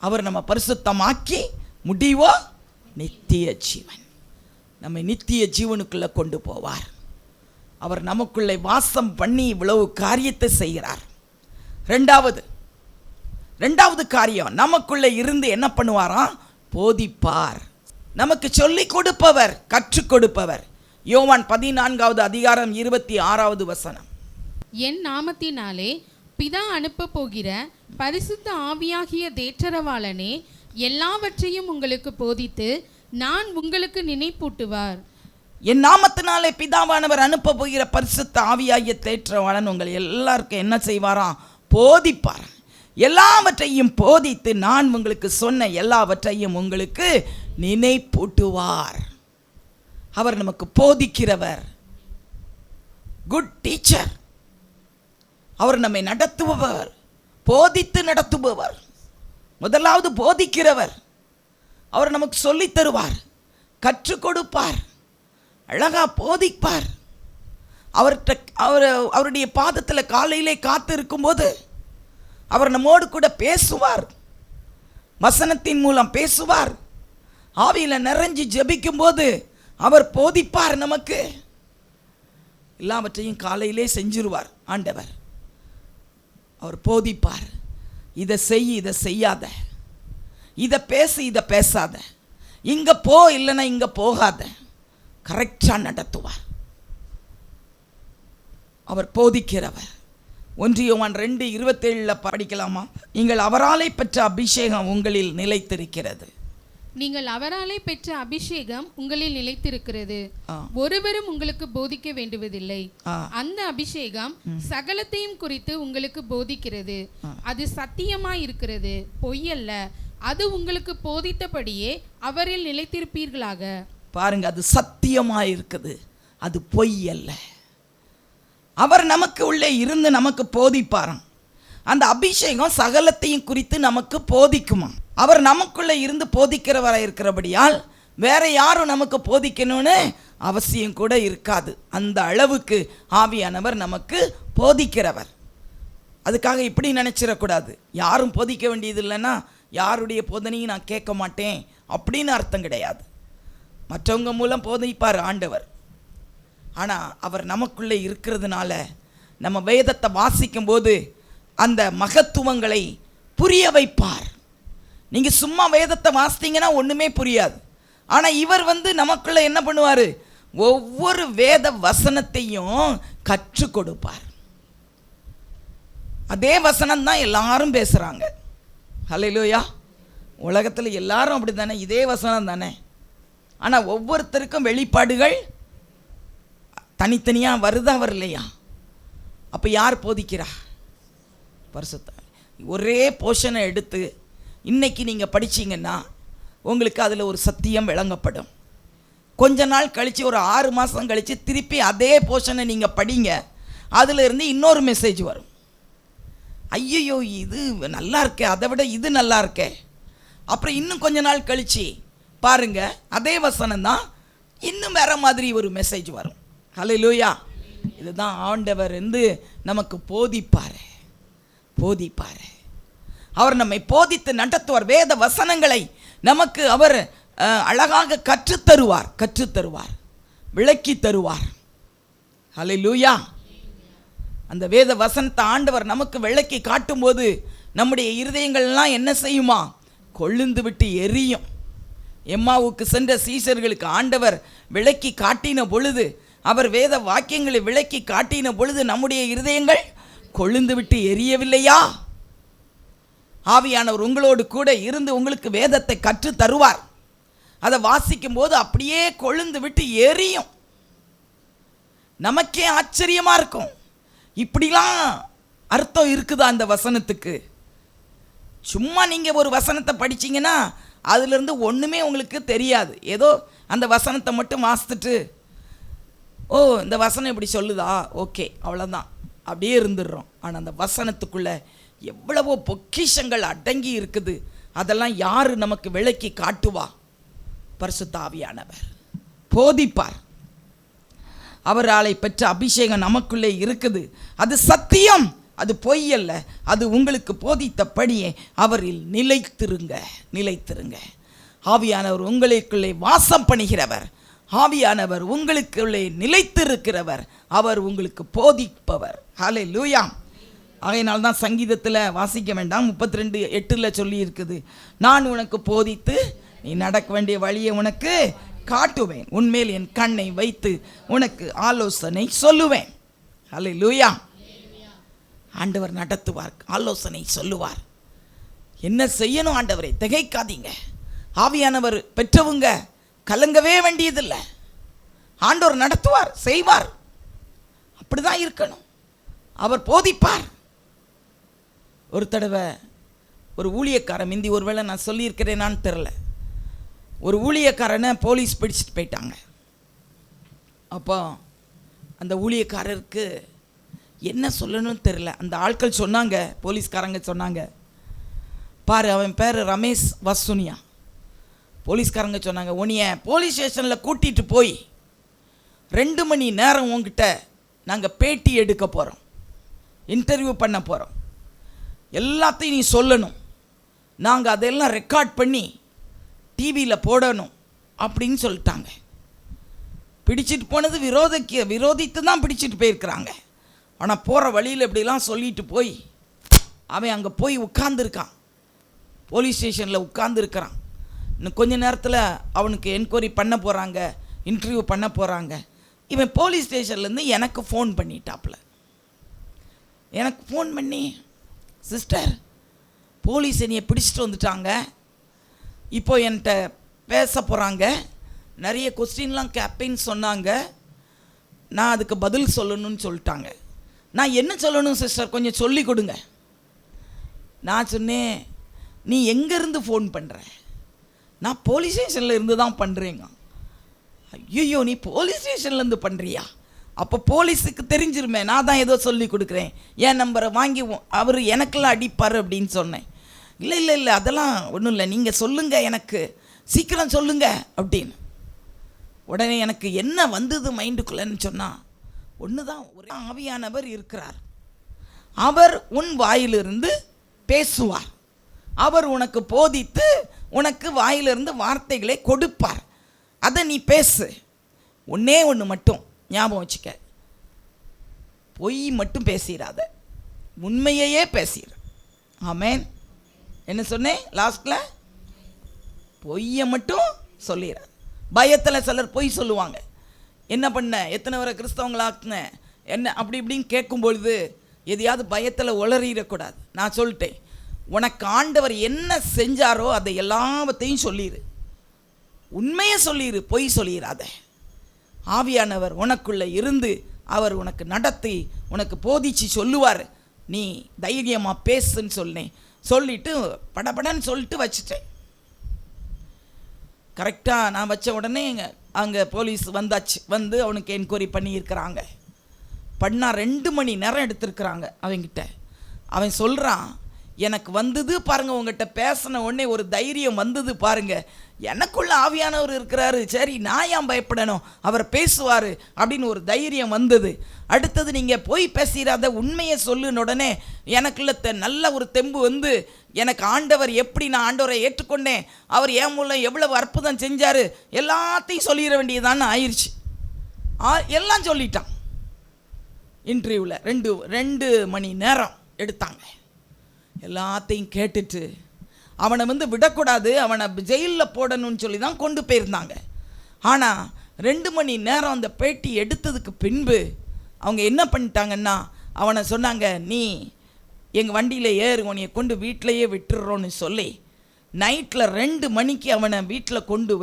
அவர் நம்ம பரிசுத்தமாக்கி முடிவோ நித்திய ஜீவன், நம்மை நித்திய ஜீவனுக்குள்ளே கொண்டு போவார். அவர் நமக்குள்ளே வாசம் பண்ணி இவ்வளவு காரியத்தை செய்கிறார். ரெண்டாவது காரியம், நமக்குள்ளே இருந்து என்ன பண்ணுவாராம்? போதிப்பார். நமக்கு சொல்லிக் கொடுப்பவர், கற்றுக் கொடுப்பவர். யோவான் 14வது அதிகாரம் 26வது வசனம். என் நாமத்தினாலே பிதா அனுப்ப போகிற பரிசுத்த ஆவியாகிய தேற்றரவாளனே எல்லாவற்றையும் உங்களுக்கு போதித்து நான் உங்களுக்கு நினைப்பூட்டுவார். என் நாமத்தினாலே பிதாவானவர் அனுப்ப போகிற பரிசுத்த ஆவியாகிய தேற்றரவாளன் உங்கள் எல்லாருக்கும் என்ன செய்வாராம்? போதிப்பார். எல்லாவற்றையும் போதித்து நான் உங்களுக்கு சொன்ன எல்லாவற்றையும் உங்களுக்கு நினைப்பூட்டுவார். அவர் நமக்கு போதிக்கிறவர், குட் டீச்சர். அவர் நம்மை நடத்துபவர், போதித்து நடத்துபவர். முதலாவது போதிக்கிறவர். அவர் நமக்கு சொல்லித் தருவார், கற்றுக் கொடுப்பார், அழகா போதிப்பார். அவருடைய பாதத்தில் காலையிலே காத்து இருக்கும்போது அவர் நம்மோடு கூட பேசுவார், வசனத்தின் மூலம் பேசுவார். ஆவியில் நிறைஞ்சு ஜெபிக்கும் போது அவர் போதிப்பார். நமக்கு எல்லாவற்றையும் காலையிலே செஞ்சிருவார் ஆண்டவர். அவர் போதிப்பார். இதை செய், இதை செய்யாத, இதை பேசு, இதை பேசாத, இங்கே போ, இல்லைன்னா இங்கே போகாத, கரெக்டாக நடத்துவார். அவர் போதிக்கிறவர். 1 யோவான் 2:27 படிக்கலாமா? நீங்கள் அவராலே பெற்ற அபிஷேகம் உங்களில் நிலைத்திருக்கிறது. நீங்கள் அவராலே பெற்ற அபிஷேகம் உங்களில் நிலைத்திருக்கிறது, ஒருவரும் உங்களுக்கு போதிக்க வேண்டுவதில்லை. அந்த அபிஷேகம் சகலத்தையும் குறித்து உங்களுக்கு போதிக்கிறது. அது சத்தியமாய் இருக்கிறது, பொய்யல்ல. அது உங்களுக்கு போதித்தபடியே அவரில் நிலைத்திருப்பீர்களாக. பாருங்க, அது சத்தியமாய் இருக்குது, அது பொய் அல்ல. அவர் நமக்கு உள்ளே இருந்து நமக்கு போதிப்பாராம். அந்த அபிஷேகம் சகலத்தையும் குறித்து நமக்கு போதிக்குமா. அவர் நமக்குள்ளே இருந்து போதிக்கிறவராக இருக்கிறபடியால் வேற யாரும் நமக்கு போதிக்கணும்னு அவசியம் கூட இருக்காது. அந்த அளவுக்கு ஆவியானவர் நமக்கு போதிக்கிறவர். அதுக்காக இப்படி நினச்சிடக்கூடாது, யாரும் போதிக்க வேண்டியது இல்லைன்னா யாருடைய போதனையும் நான் கேட்க மாட்டேன் அப்படின்னு அர்த்தம் கிடையாது. மற்றவங்க மூலம் போதிப்பார் ஆண்டவர். ஆனால் அவர் நமக்குள்ளே இருக்கிறதுனால நம்ம வேதத்தை வாசிக்கும் போது அந்த மகத்துவங்களை புரிய வைப்பார். நீங்கள் சும்மா வேதத்தை வாசித்தீங்கன்னா ஒன்றுமே புரியாது. ஆனால் இவர் நமக்குள்ளே என்ன பண்ணுவார்? ஒவ்வொரு வேத வசனத்தையும் கற்றுக் கொடுப்பார். அதே வசனம் தான் எல்லாரும் பேசுகிறாங்க. ஹல்லேலூயா. உலகத்தில் எல்லாரும் அப்படி தானே, இதே வசனம் தானே. ஆனால் ஒவ்வொருத்தருக்கும் வெளிப்பாடுகள் தனித்தனியாக வருதா வரலையா? அப்போ யார் போதிக்கிறா? பரிசுத்த. ஒரே போர்ஷனை எடுத்து இன்னைக்கு நீங்கள் படிச்சீங்கன்னா உங்களுக்கு அதில் ஒரு சத்தியம் விளங்கப்படும். கொஞ்ச நாள் கழித்து, ஒரு 6 மாதம் கழித்து திருப்பி அதே போர்ஷனை நீங்கள் படிங்க, அதில் இருந்து இன்னொரு மெசேஜ் வரும். ஐயோ இது நல்லா இருக்கே, அதை விட இது நல்லா இருக்கே. அப்புறம் இன்னும் கொஞ்ச நாள் கழித்து பாருங்க, அதே வசனம் தான் இன்னும் வேற மாதிரி ஒரு மெசேஜ் வரும். ஹல்லேலூயா. இதுதான் ஆண்டவர் நமக்கு போதிப்பார். அவர் நம்மை போதித்து நடத்துவார். வேத வசனங்களை நமக்கு அவர் அழகாக கற்றுத்தருவார். விளக்கி தருவார். ஹல்லேலூயா. அந்த வேத வசனத்தை ஆண்டவர் நமக்கு விளக்கி காட்டும்போது நம்முடைய இருதயங்கள்லாம் என்ன செய்யுமா? கொழுந்து விட்டு எரியும். எம்மாவுக்கு சென்ற சீஷர்களுக்கு ஆண்டவர் விளக்கி காட்டின பொழுது, அவர் வேத வாக்கியங்களை விளக்கி காட்டின பொழுது நம்முடைய இருதயங்கள் கொழுந்து விட்டு எரியவில்லையா? ஆவியானவர் உங்களோடு கூட இருந்து உங்களுக்கு வேதத்தை கற்று தருவார். அதை வாசிக்கும் போது அப்படியே கொழுந்து விட்டு எரியும். நமக்கே ஆச்சரியமா இருக்கும், இப்படிலாம் அர்த்தம் இருக்குதா அந்த வசனத்துக்கு? சும்மா நீங்கள் ஒரு வசனத்தை படிச்சிங்கன்னா அதிலிருந்து ஒன்றுமே உங்களுக்கு தெரியாது. ஏதோ அந்த வசனத்தை மட்டும் வாசித்துட்டு, ஓ இந்த வசனம் இப்படி சொல்லுதா, ஓகே அவ்வளோதான், அப்படியே இருந்துடுறோம். ஆனால் அந்த வசனத்துக்குள்ளே எவ்வளவோ பொக்கிஷங்கள் அடங்கி இருக்குது. அதெல்லாம் யார் நமக்கு விளக்கி காட்டுவா? பரிசுத்த ஆவியானவர் போதிப்பார். அவராலை பெற்ற அபிஷேகம் நமக்குள்ளே இருக்குது. அது சத்தியம், அது பொய் அல்ல. அது உங்களுக்கு போதித்தபடியே அவரில் நிலைத்திருங்க, நிலைத்திருங்க. ஆவியானவர் உங்களுக்குள்ளே வாசம் பண்ணுகிறவர். ஆவியானவர் உங்களுக்குள்ளே நிலைத்திருக்கிறவர். அவர் உங்களுக்கு போதிப்பவர். ஹல்லேலூயா. ஆகையினால் தான் சங்கீதத்தில் வாசிக்க வேண்டாம், 32:8 சொல்லி இருக்குது, நான் உனக்கு போதித்து நீ நடக்க வேண்டிய வழியை உனக்கு காட்டுவேன், உன்மேல் என் கண்ணை வைத்து உனக்கு ஆலோசனை சொல்லுவேன். ஹல்லேலூயா. ஆண்டவர் நடத்துவார், ஆலோசனை சொல்லுவார். என்ன செய்யணும் ஆண்டவரை, திகைக்காதீங்க. ஆவியானவர் பெற்றவங்க கலங்கவே வேண்டியதில்லை. ஆண்டவர் நடத்துவார், செய்வார். அப்படிதான் இருக்கணும். அவர் போதிப்பார். ஒரு தடவை ஒரு ஊழியக்காரன், மிந்தி ஒருவேளை நான் சொல்லியிருக்கிறேனான்னு தெரில, ஒரு ஊழியக்காரனை போலீஸ் பிடிச்சிட்டு போயிட்டாங்க. அப்போ அந்த ஊழியக்காரருக்கு என்ன சொல்லணும்னு தெரில. அந்த ஆட்கள் சொன்னாங்க, போலீஸ்காரங்க சொன்னாங்க, பாரு அவன் பேர் ரமேஷ் வசுனியா. போலீஸ்காரங்க சொன்னாங்க, உன்னைய போலீஸ் ஸ்டேஷனில் கூட்டிகிட்டு போய் 2 மணி நேரம் உங்ககிட்ட நாங்கள் பேட்டி எடுக்க போகிறோம், இன்டர்வியூ பண்ண போகிறோம், எல்லாத்தையும் நீ சொல்லணும், நாங்கள் அதெல்லாம் ரெக்கார்ட் பண்ணி டிவியில் போடணும் அப்படின்னு சொல்லிட்டாங்க. பிடிச்சிட்டு போனது விரோதித்து தான் பிடிச்சிட்டு போயிருக்கிறாங்க. ஆனால் போகிற வழியில் இப்படிலாம் சொல்லிட்டு போய் அவன் அங்கே போய் உட்கார்ந்துருக்கான், போலீஸ் ஸ்டேஷனில் உட்கார்ந்துருக்கிறான். இன்னும் கொஞ்ச நேரத்தில் அவனுக்கு என்கொயரி பண்ண போகிறாங்க, இன்டர்வியூ பண்ண போகிறாங்க. இவன் போலீஸ் ஸ்டேஷன்லேருந்து எனக்கு ஃபோன் பண்ணிட்டாப்புல. எனக்கு ஃபோன் பண்ணி, சிஸ்டர் போலீஸ் என்னையை பிடிச்சிட்டு வந்துட்டாங்க, இப்போ என்கிட்ட பேச போகிறாங்க, நிறைய கொஸ்டின்லாம் கேட்பேன்னு சொன்னாங்க, நான் அதுக்கு பதில் சொல்லணும்னு சொல்லிட்டாங்க. நான் என்ன சொல்லணும் சிஸ்டர், கொஞ்சம் சொல்லி கொடுங்க. நான் சொன்னேன், நீ எங்கேருந்து ஃபோன் பண்ணுற? நான் போலீஸ் ஸ்டேஷனில் இருந்து தான் பண்ணுறேங்க. ஐயோ நீ போலீஸ் ஸ்டேஷன்லேருந்து பண்ணுறியா? அப்போ போலீஸுக்கு தெரிஞ்சிருமே நான் தான் ஏதோ சொல்லி கொடுக்குறேன், என் நம்பரை வாங்கி அவர் எனக்கெல்லாம் அடிப்பார் அப்படின்னு சொன்னேன். இல்லை இல்லை இல்லை அதெல்லாம் ஒன்றும் இல்லை, நீங்கள் சொல்லுங்கள், எனக்கு சீக்கிரம் சொல்லுங்கள் அப்படின்னு. உடனே எனக்கு என்ன வந்தது மைண்டுக்குள்ளேன்னு சொன்னால், ஒன்று தான், ஒரே ஆவியானவர் இருக்கிறார். அவர் உன் வாயிலிருந்து பேசுவார். அவர் உனக்கு போதித்து உனக்கு வாயிலிருந்து வார்த்தைகளை கொடுப்பார். அதை நீ பேசு. ஒன்றே ஒன்று மட்டும் ஞாபகம் வச்சுக்க, பொய் மட்டும் பேசிடாத, உண்மையையே பேசிடு. ஆமேன். என்ன சொன்னேன் லாஸ்ட்டில்? பொய்யை மட்டும் சொல்லிடுற. பயத்தில் சிலர் பொய் சொல்லுவாங்க. என்ன பண்ண, எத்தனை வரை கிறிஸ்தவங்களாக்குன, என்ன அப்படி இப்படின்னு கேட்கும்பொழுது எதையாவது பயத்தில் உளறிடக்கூடாது. நான் சொல்லிட்டேன், உனக்கு ஆண்டவர் என்ன செஞ்சாரோ அதை எல்லாத்தையும் சொல்லிடு, உண்மையை சொல்லிடு, பொய் சொல்லிடாத. ஆவியானவர் உனக்குள்ளே இருந்து அவர் உனக்கு நடத்தி உனக்கு போதிச்சு சொல்லுவார். நீ தைரியமாக பேசுன்னு சொன்னேன். சொல்லிவிட்டு படபடன்னு சொல்லிட்டு வச்சுட்டேன். கரெக்டாக நான் வச்ச உடனே அங்கே போலீஸ் வந்தாச்சு. வந்து அவனுக்கு என்கொயரி பண்ணியிருக்கிறாங்க. பண்ணால் 2 மணி நேரம் எடுத்திருக்கிறாங்க அவங்கிட்ட. அவன் சொல்கிறான், எனக்கு வந்தது பாருங்கள், உங்கள்கிட்ட பேசின உடனே ஒரு தைரியம் வந்தது பாருங்கள், எனக்குள்ள ஆவியானவர் இருக்கிறாரு, சரி நான் ஏன் பயப்படணும், அவர் பேசுவார் அப்படின்னு ஒரு தைரியம் வந்தது. அடுத்தது நீங்கள் போய் பேசிடாத, உண்மையை சொல்லுன உடனே எனக்குள்ள நல்ல ஒரு தெம்பு வந்து, எனக்கு ஆண்டவர் எப்படி நான் ஆண்டவரை ஏற்றுக்கொண்டேன், அவர் என் மூலம் எவ்வளவு அற்புதம் செஞ்சார், எல்லாத்தையும் சொல்லிட வேண்டியதான்னு ஆயிடுச்சு. எல்லாம் சொல்லிட்டான். இன்டர்வியூவில் 2 மணி நேரம் எடுத்தாங்க. எல்லாத்தையும் கேட்டுட்டு அவனை விடக்கூடாது, அவனை ஜெயிலில் போடணும்னு சொல்லி தான் கொண்டு போயிருந்தாங்க. ஆனால் 2 மணி நேரம் அந்த பேட்டி எடுத்ததுக்கு பின்பு அவங்க என்ன பண்ணிட்டாங்கன்னா, அவனை சொன்னாங்க, நீ எங்கள் வண்டியில் ஏறு, உன்னைய கொண்டு வீட்டிலையே விட்டுடுறோன்னு சொல்லி நைட்டில் 2 மணிக்கு அவனை வீட்டில் கொண்டு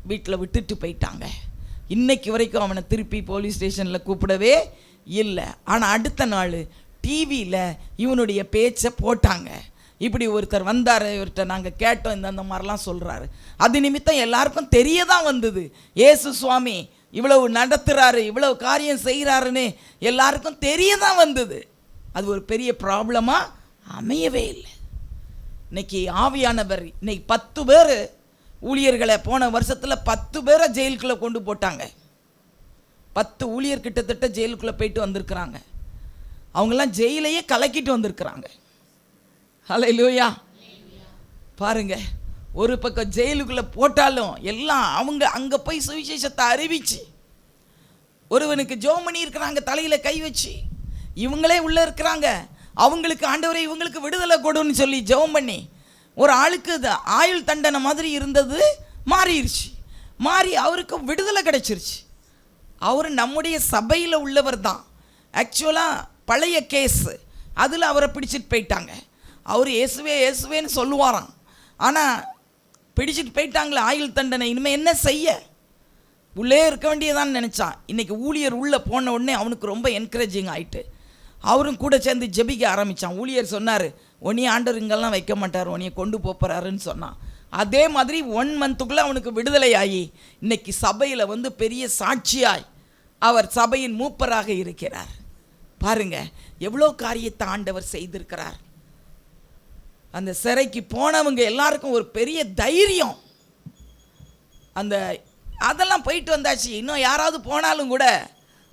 வீட்டில் விட்டுட்டு போயிட்டாங்க. இன்னைக்கு வரைக்கும் அவனை திருப்பி போலீஸ் ஸ்டேஷனில் கூப்பிடவே இல்லை. ஆனால் அடுத்த நாள் டிவியில் இவனுடைய பேச்சை போட்டாங்க. இப்படி ஒருத்தர் வந்தார், இவர்கிட்ட நாங்கள் கேட்டோம், இந்த மாதிரிலாம் சொல்கிறாரு. அது நிமித்தம் எல்லாருக்கும் தெரிய தான் வந்தது, இயேசு சுவாமி இவ்வளவு நடத்துகிறாரு, இவ்வளவு காரியம் செய்கிறாருன்னு எல்லாருக்கும் தெரிய தான் வந்தது. அது ஒரு பெரிய ப்ராப்ளமாக அமையவே இல்லை. இன்னைக்கு ஆவியானவர் இன்னைக்கு 10 பேர் ஊழியர்களை போன வருஷத்தில் 10 பேரை ஜெயிலுக்குள்ளே கொண்டு போட்டாங்க. 10 ஊழியர் கிட்டத்தட்ட ஜெயிலுக்குள்ளே போயிட்டு வந்திருக்கிறாங்க. அவங்கெல்லாம் ஜெயிலையே கலக்கிட்டு வந்திருக்கிறாங்க. ஹல்லேலூயா. பாருங்க, ஒரு பக்கம் ஜெயிலுக்குள்ளே போட்டாலும் எல்லாம் அவங்க அங்கே போய் சுவிசேஷத்தை அறிவிச்சு, ஒருவனுக்கு ஜெபம் பண்ணி இருக்கிறாங்க, தலையில் கை வச்சு, இவங்களே உள்ளே இருக்கிறாங்க, அவங்களுக்கு ஆண்டவரே இவங்களுக்கு விடுதலை கொடுன்னு சொல்லி ஜெபம் பண்ணி, ஒரு ஆளுக்கு ஆயுள் தண்டனை மாதிரி இருந்தது மாறிடுச்சு. மாறி அவருக்கு விடுதலை கிடைச்சிருச்சு. அவர் நம்முடைய சபையில் உள்ளவர் தான். ஆக்சுவலாக பழைய கேஸ், அதில் அவரை பிடிச்சிட்டு போயிட்டாங்க. அவர் இயேசுவே இயேசுவேன்னு சொல்லுவாராம். ஆனால் பிடிச்சிட்டு போயிட்டாங்களே, ஆயுள் தண்டனை, இனிமேல் என்ன செய்ய, உள்ளே இருக்க வேண்டியதான்னு நினச்சான். இன்றைக்கி ஊழியர் உள்ளே போன உடனே அவனுக்கு ரொம்ப என்கரேஜிங் ஆகிட்டு அவரும் கூட சேர்ந்து ஜெபிக்க ஆரம்பித்தான். ஊழியர் சொன்னார், உன்னைய ஆண்டவர் இங்கெல்லாம் வைக்க மாட்டார், உன்னைய கொண்டு போகிறாருன்னு சொன்னான். அதே மாதிரி 1 மந்த்துக்குள்ளே அவனுக்கு விடுதலை ஆகி இன்னைக்கு சபையில் பெரிய சாட்சியாய் அவர் சபையின் மூப்பராக இருக்கிறார். பாருங்க, எவ்வளோ காரியத்தை ஆண்டவர் செய்திருக்கிறார். அந்த சிறைக்கு போனவங்க எல்லாருக்கும் ஒரு பெரிய தைரியம். அதெல்லாம் போயிட்டு வந்தாச்சு. இன்னும் யாராவது போனாலும் கூட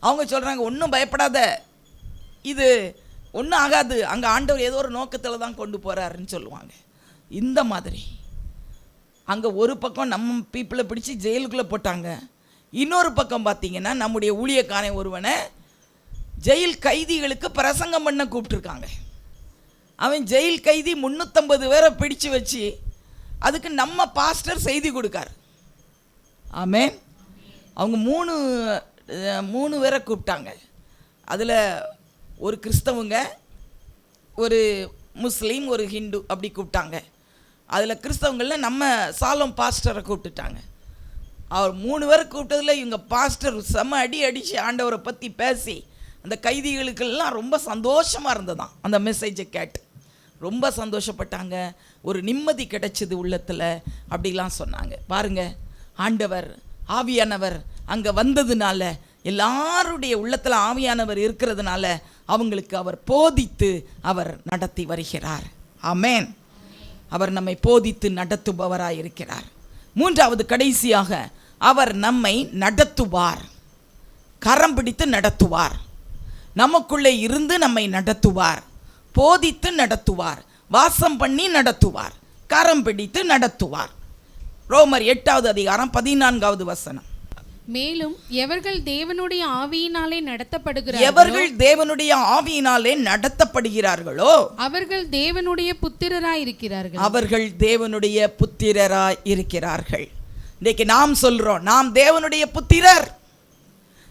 அவங்க சொல்கிறாங்க, ஒன்றும் பயப்படாத, இது ஒன்றும் ஆகாது, அங்கே ஆண்டவர் ஏதோ ஒரு நோக்கத்தில் தான் கொண்டு போகிறாருன்னு சொல்லுவாங்க. இந்த மாதிரி அங்கே ஒரு பக்கம் நம்ம பீப்புளை பிடிச்சி ஜெயிலுக்குள்ளே போட்டாங்க, இன்னொரு பக்கம் பார்த்தீங்கன்னா நம்முடைய ஊழியக்காரன் ஒருவனை ஜெயில் கைதிகளுக்கு பிரசங்கம் பண்ண கூப்பிட்டுருக்காங்க. அவன் ஜெயில் கைதி 350 பேரை பிடிச்சு வச்சு அதுக்கு நம்ம பாஸ்டர் செய்தி கொடுக்கார். ஆமென். அவங்க 3 பேரை கூப்பிட்டாங்க. அதில் ஒரு கிறிஸ்தவங்க, ஒரு முஸ்லீம், ஒரு ஹிந்து, அப்படி கூப்பிட்டாங்க. அதில் கிறிஸ்தவங்களில் நம்ம சாலம் பாஸ்டரை கூப்பிட்டுட்டாங்க. அவர் 3 பேரை கூப்பிட்டதில் இவங்க பாஸ்டர் செம்ம அடித்து ஆண்டவரை பற்றி பேசி அந்த கைதிகளுக்கெல்லாம் ரொம்ப சந்தோஷமாக இருந்ததாம். அந்த மெசேஜை கேட்டு ரொம்ப சந்தோஷப்பட்டாங்க. ஒரு நிம்மதி கிடைச்சிது உள்ளத்தில், அப்படிலாம் சொன்னாங்க. பாருங்க, ஆண்டவர் ஆவியானவர் அங்கே வந்ததுனால, எல்லாருடைய உள்ளத்தில் ஆவியானவர் இருக்கிறதுனால அவங்களுக்கு அவர் போதித்து அவர் நடத்தி வருகிறார். ஆமென். அவர் நம்மை போதித்து நடத்துபவராய் இருக்கிறார். 3வது கடைசியாக அவர் நம்மை நடத்துவார், கரம் பிடித்து நடத்துவார், நமக்குள்ளே இருந்து நம்மை நடத்துவார், போதித்து நடத்துவார், வாசம் பண்ணி நடத்துவார், கரம் பிடித்து நடத்துவார். ரோமர் 8வது அதிகாரம் 14வது வசனம். மேலும் எவர்கள் தேவனுடைய ஆவியினாலே நடத்தப்படுகிறார்களோ அவர்கள் தேவனுடைய புத்திரராய் இருக்கிறார்கள். அவர்கள் தேவனுடைய புத்திரராய் இருக்கிறார்கள். இன்றைக்கு நாம் சொல்றோம், நாம் தேவனுடைய புத்திரர்,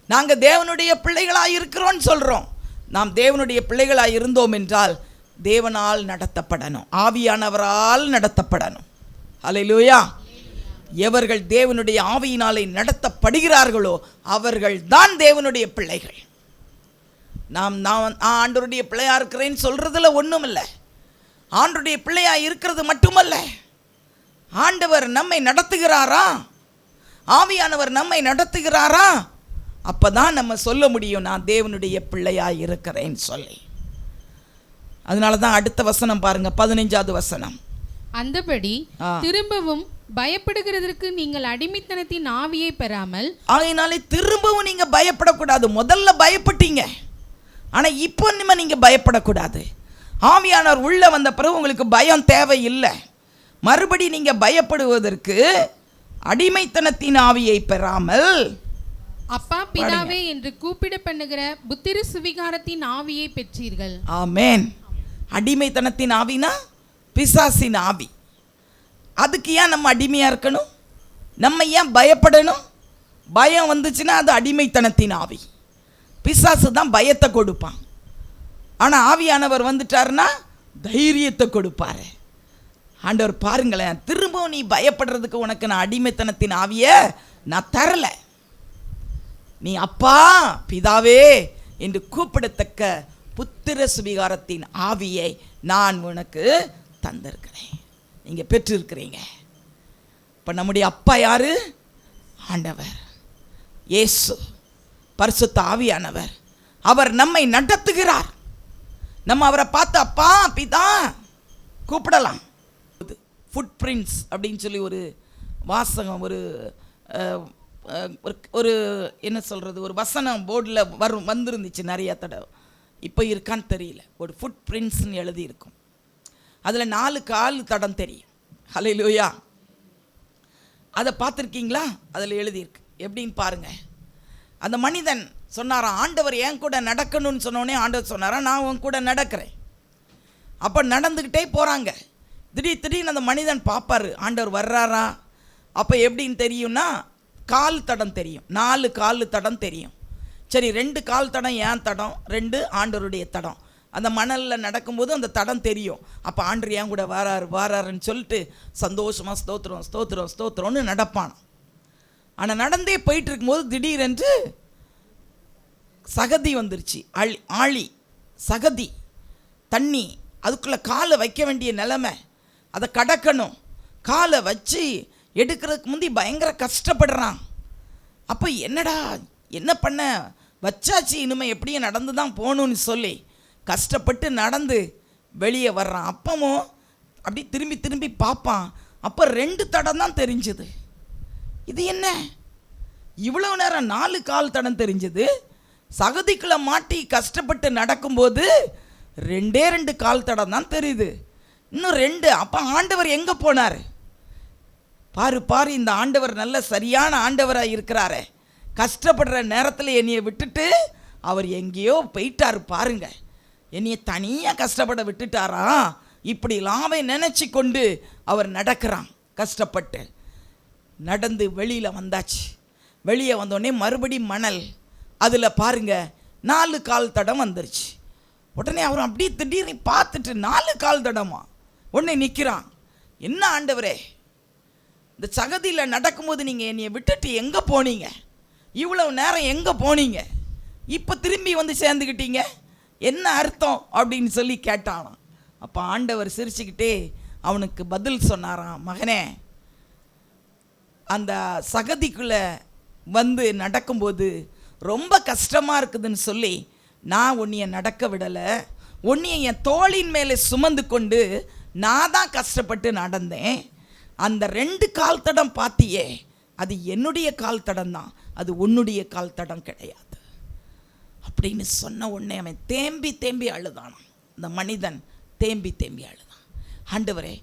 நாங்கள் தேவனுடைய பிள்ளைகளாய் இருக்கிறோம் சொல்றோம். நாம் தேவனுடைய பிள்ளைகளாய் இருந்தோம் என்றால் தேவனால் நடத்தப்படணும், ஆவியானவரால் நடத்தப்படணும். அல்லேலூயா. எவர்கள் தேவனுடைய ஆவியினாலே நடத்தப்படுகிறார்களோ அவர்கள் தான் தேவனுடைய பிள்ளைகள். நான் ஆண்டவருடைய பிள்ளையா இருக்கிறேன்னு சொல்றதுல ஒன்றும் இல்லை. ஆண்டவருடைய பிள்ளையா இருக்கிறது மட்டுமல்ல, ஆண்டவர் நம்மை நடத்துகிறாரா, ஆவியானவர் நம்மை நடத்துகிறாரா, அப்பதான் நம்ம சொல்ல முடியும் நான் தேவனுடைய பிள்ளையா இருக்கிறேன்னு சொல்லி. அதனால தான் அடுத்த வசனம் பாருங்க, 15வது வசனம். அந்தபடி திரும்பவும் பயப்படுகிறதற்கு நீங்கள் அடிமைத்தனத்தின் ஆவியை பெறாமல். ஆகையினாலே திரும்பவும் நீங்க பயப்படக்கூடாது. முதல்ல பயப்பட்டீங்க, ஆனா இப்போ நீங்க பயப்படக்கூடாது. ஆவியானவர் உள்ள வந்த பிறகு உங்களுக்கு பயம் தேவையில்லை. மறுபடி நீங்க பயப்படுவதற்கு அடிமைத்தனத்தின் ஆவியை பெறாமல் அப்பா பிதாவே என்று கூப்பிட பண்ணுகிற புத்திர சுவிகாரத்தின் ஆவியை பெற்றீர்கள். ஆமென். அடிமைத்தனத்தின் ஆவினா பிசாசின் ஆவி. அதுக்கு ஏன் நம்ம அடிமையா இருக்கணும்? நம்ம ஏன் பயப்படணும்? பயம் வந்துச்சுன்னா அது அடிமைத்தனத்தின் ஆவி. பிசாசு தான் பயத்தை கொடுப்பான். ஆனால் ஆவியானவர் வந்துட்டாருன்னா தைரியத்தை கொடுப்பாரு. ஆண்டவர் பாருங்களேன், திரும்பவும் நீ பயப்படுறதுக்கு உனக்கு நான் அடிமைத்தனத்தின் ஆவியை நான் தரல. நீ அப்பா பிதாவே என்று கூப்பிடத்தக்க புத்திர சுவிகாரத்தின் ஆவியை நான் உனக்கு தந்திருக்கிறேன். நீங்கள் பெற்றிருக்கிறீங்க. இப்போ நம்முடைய அப்பா யாரு? ஆண்டவர் இயேசு, பரிசுத்த ஆவியானவர். அவர் நம்மை நடத்துகிறார். நம்ம அவரை பார்த்து அப்பா பிதா கூப்பிடலாம். ஃபுட் பிரிண்ட்ஸ் அப்படின்னு சொல்லி ஒரு வாசகம், ஒரு என்ன சொல்கிறது, ஒரு வசனம் போர்டில் வந்துருந்துச்சு நிறைய தடவை. இப்போ இருக்கான்னு தெரியல. ஒரு ஃபுட் பிரிண்ட்ஸ்ன்னு எழுதியிருக்கும். அதில் 4 கால் தடம் தெரியும். ஹல்லேலூயா. அதை பார்த்துருக்கீங்களா? அதில் எழுதியிருக்கு. எப்படின்னு பாருங்க. அந்த மனிதன் சொன்னாராம், ஆண்டவர் என் கூட நடக்கணும்னு சொன்னோடனே ஆண்டவர் சொன்னாராம், நான் உன் கூட நடக்கிறேன். அப்போ நடந்துக்கிட்டே போகிறாங்க. திடீர்னு அந்த மனிதன் பார்ப்பார், ஆண்டவர் வர்றாரா. அப்போ எப்படின்னு தெரியும்னா, கால் தடம் தெரியும். 4 கால் தடம் தெரியும். சரி, 2 கால் தடம் ஏன் தடம், 2 ஆண்டவருடைய தடம். அந்த மணலில் நடக்கும்போது அந்த தடம் தெரியும். அப்போ ஆண்டவர் ஏன் கூட வாராருன்னு சொல்லிட்டு சந்தோஷமாக ஸ்தோத்திரம் ஸ்தோத்திரம் ஸ்தோத்திரம்னு நடப்பான். ஆனால் நடந்தே போயிட்டு இருக்கும்போது திடீரென்று சகதி வந்துருச்சு. ஆழி சகதி தண்ணி, அதுக்குள்ளே காலை வைக்க வேண்டிய நிலைமை. அதை கடக்கணும். காலை வச்சு எடுக்கிறதுக்கு முந்தி பயங்கர கஷ்டப்படுறான். அப்போ என்னடா என்ன பண்ண, வச்சாச்சு, இனிமேல் எப்படியும் நடந்து தான் போகணுன்னு சொல்லி கஷ்டப்பட்டு நடந்து வெளியே வர்றான். அப்பவும் அப்படி திரும்பி திரும்பி பார்ப்பான். அப்போ 2 தடம் தான் தெரிஞ்சுது. இது என்ன, இவ்வளவு நேரம் 4 கால் தடம் தெரிஞ்சது, சகதிக்குள்ளே மாட்டி கஷ்டப்பட்டு நடக்கும்போது 2 கால் தடம் தான் தெரியுது, இன்னும் 2. அப்போ ஆண்டவர் எங்கே போனார்? பாரு, இந்த ஆண்டவர் நல்ல சரியான ஆண்டவராக இருக்கிறாரே. கஷ்டப்படுற நேரத்தில் என்னையை விட்டுட்டு அவர் எங்கேயோ போயிட்டார் பாருங்க. என்னையை தனியாக கஷ்டப்பட விட்டுட்டாரா? இப்படிலாம் அவன் நினச்சி கொண்டு அவர் நடக்கிறான். கஷ்டப்பட்டு நடந்து வெளியில் வந்தாச்சு. வெளியே வந்தோடனே மறுபடி மணல், அதில் பாருங்க 4 கால் தடம் வந்துருச்சு. உடனே அவர் அப்படியே திடீர்னு பார்த்துட்டு 4 கால் தடமா உடனே நிற்கிறான். என்ன ஆண்டவரே, இந்த சகதியில் நடக்கும்போது நீங்கள் என்னையை விட்டுட்டு எங்கே போனீங்க? இவ்வளவு நேரம் எங்கே போனீங்க? இப்போ திரும்பி வந்து சேர்ந்துக்கிட்டீங்க, என்ன அர்த்தம் அப்படின்னு சொல்லி கேட்டானாம். அப்போ ஆண்டவர் சிரிச்சுக்கிட்டே அவனுக்கு பதில் சொன்னாராம், மகனே, அந்த சகதிக்குள்ளே வந்து நடக்கும்போது ரொம்ப கஷ்டமாக இருக்குதுன்னு சொல்லி நான் உன்னைய நடக்க விடலை. உன்னைய என் தோளின் மேலே சுமந்து கொண்டு நான் தான் கஷ்டப்பட்டு நடந்தேன். அந்த 2 கால் தடம் பார்த்தியே, அது என்னுடைய கால் தடம் தான், அது உன்னுடைய கால் தடம் கிடையாது அப்படின்னு சொன்ன உடனே அவன் தேம்பி தேம்பி அழுதானான். அந்த மனிதன் தேம்பி தேம்பி அழுதான். ஆண்டவரே,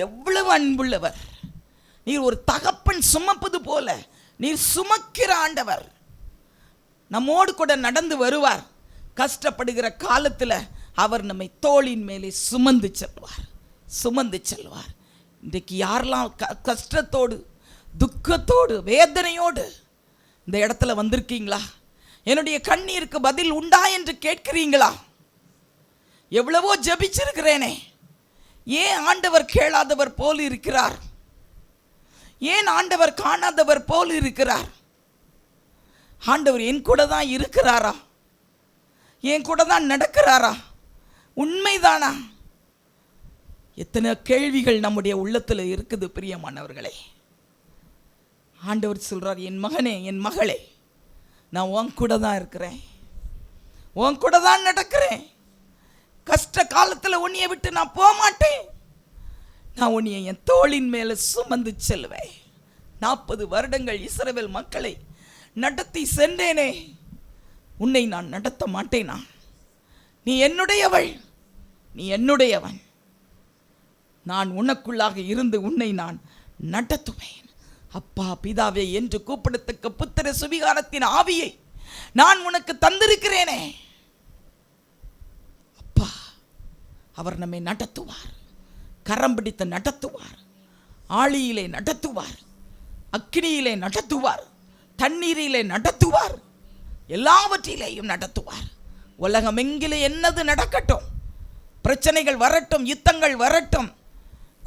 எவ்வளவு அன்புள்ளவர் நீர், ஒரு தகப்பன் சுமப்பது போல நீர் சுமக்கிற ஆண்டவர். நம்மோடு கூட நடந்து வருவார். கஷ்டப்படுகிற காலத்தில் அவர் நம்மை தோளின் மேலே சுமந்து செல்வார். இன்றைக்கு யாரெல்லாம் கஷ்டத்தோடு துக்கத்தோடு வேதனையோடு இந்த இடத்துல வந்திருக்கீங்களா? என்னுடைய கண்ணீருக்கு பதில் உண்டா என்று கேட்கிறீங்களா? எவ்வளவோ ஜெபிச்சிருக்கிறேனே, ஏன் ஆண்டவர் கேளாதவர் போல் இருக்கிறார்? ஏன் ஆண்டவர் காணாதவர் போல் இருக்கிறார்? ஆண்டவர் என் கூட தான் இருக்கிறாரா? என் கூட தான் நடக்கிறாரா? உண்மைதானா? எத்தனை கேள்விகள் நம்முடைய உள்ளத்தில் இருக்குது பிரியமானவர்களே. ஆண்டவர் சொல்றார், என் மகனே, என் மகளே, நான் உன் கூட தான் இருக்கிறேன், உன் கூட தான் நடக்கிறேன். கஷ்ட காலத்தில் உன்னையை விட்டு நான் போக மாட்டேன். நான் உன்னையை என் தோளின் மேலே சுமந்து செல்வேன். 40 வருடங்கள் இஸ்ரவேல் மக்களை நடத்தி சென்றேனே, உன்னை நான் நடத்த மாட்டேனா? நீ என்னுடையவள், நீ என்னுடையவன். நான் உனக்குள்ளாக இருந்து உன்னை நான் நடத்துவேன். அப்பா பிதாவே என்று கூப்பிடத்தக்க புத்திர சுவிகாரத்தின் ஆவியை நான் உனக்கு தந்திருக்கிறேனே. அப்பா அவர் நம்மை நடத்துவார், கரம் பிடித்து நடத்துவார், ஆழியிலே நடத்துவார், அக்கினியிலே நடத்துவார், தண்ணீரிலே நடத்துவார், எல்லாவற்றிலேயும் நடத்துவார். உலகம் எங்கிலே என்னது நடக்கட்டும், பிரச்சனைகள் வரட்டும், யுத்தங்கள் வரட்டும்,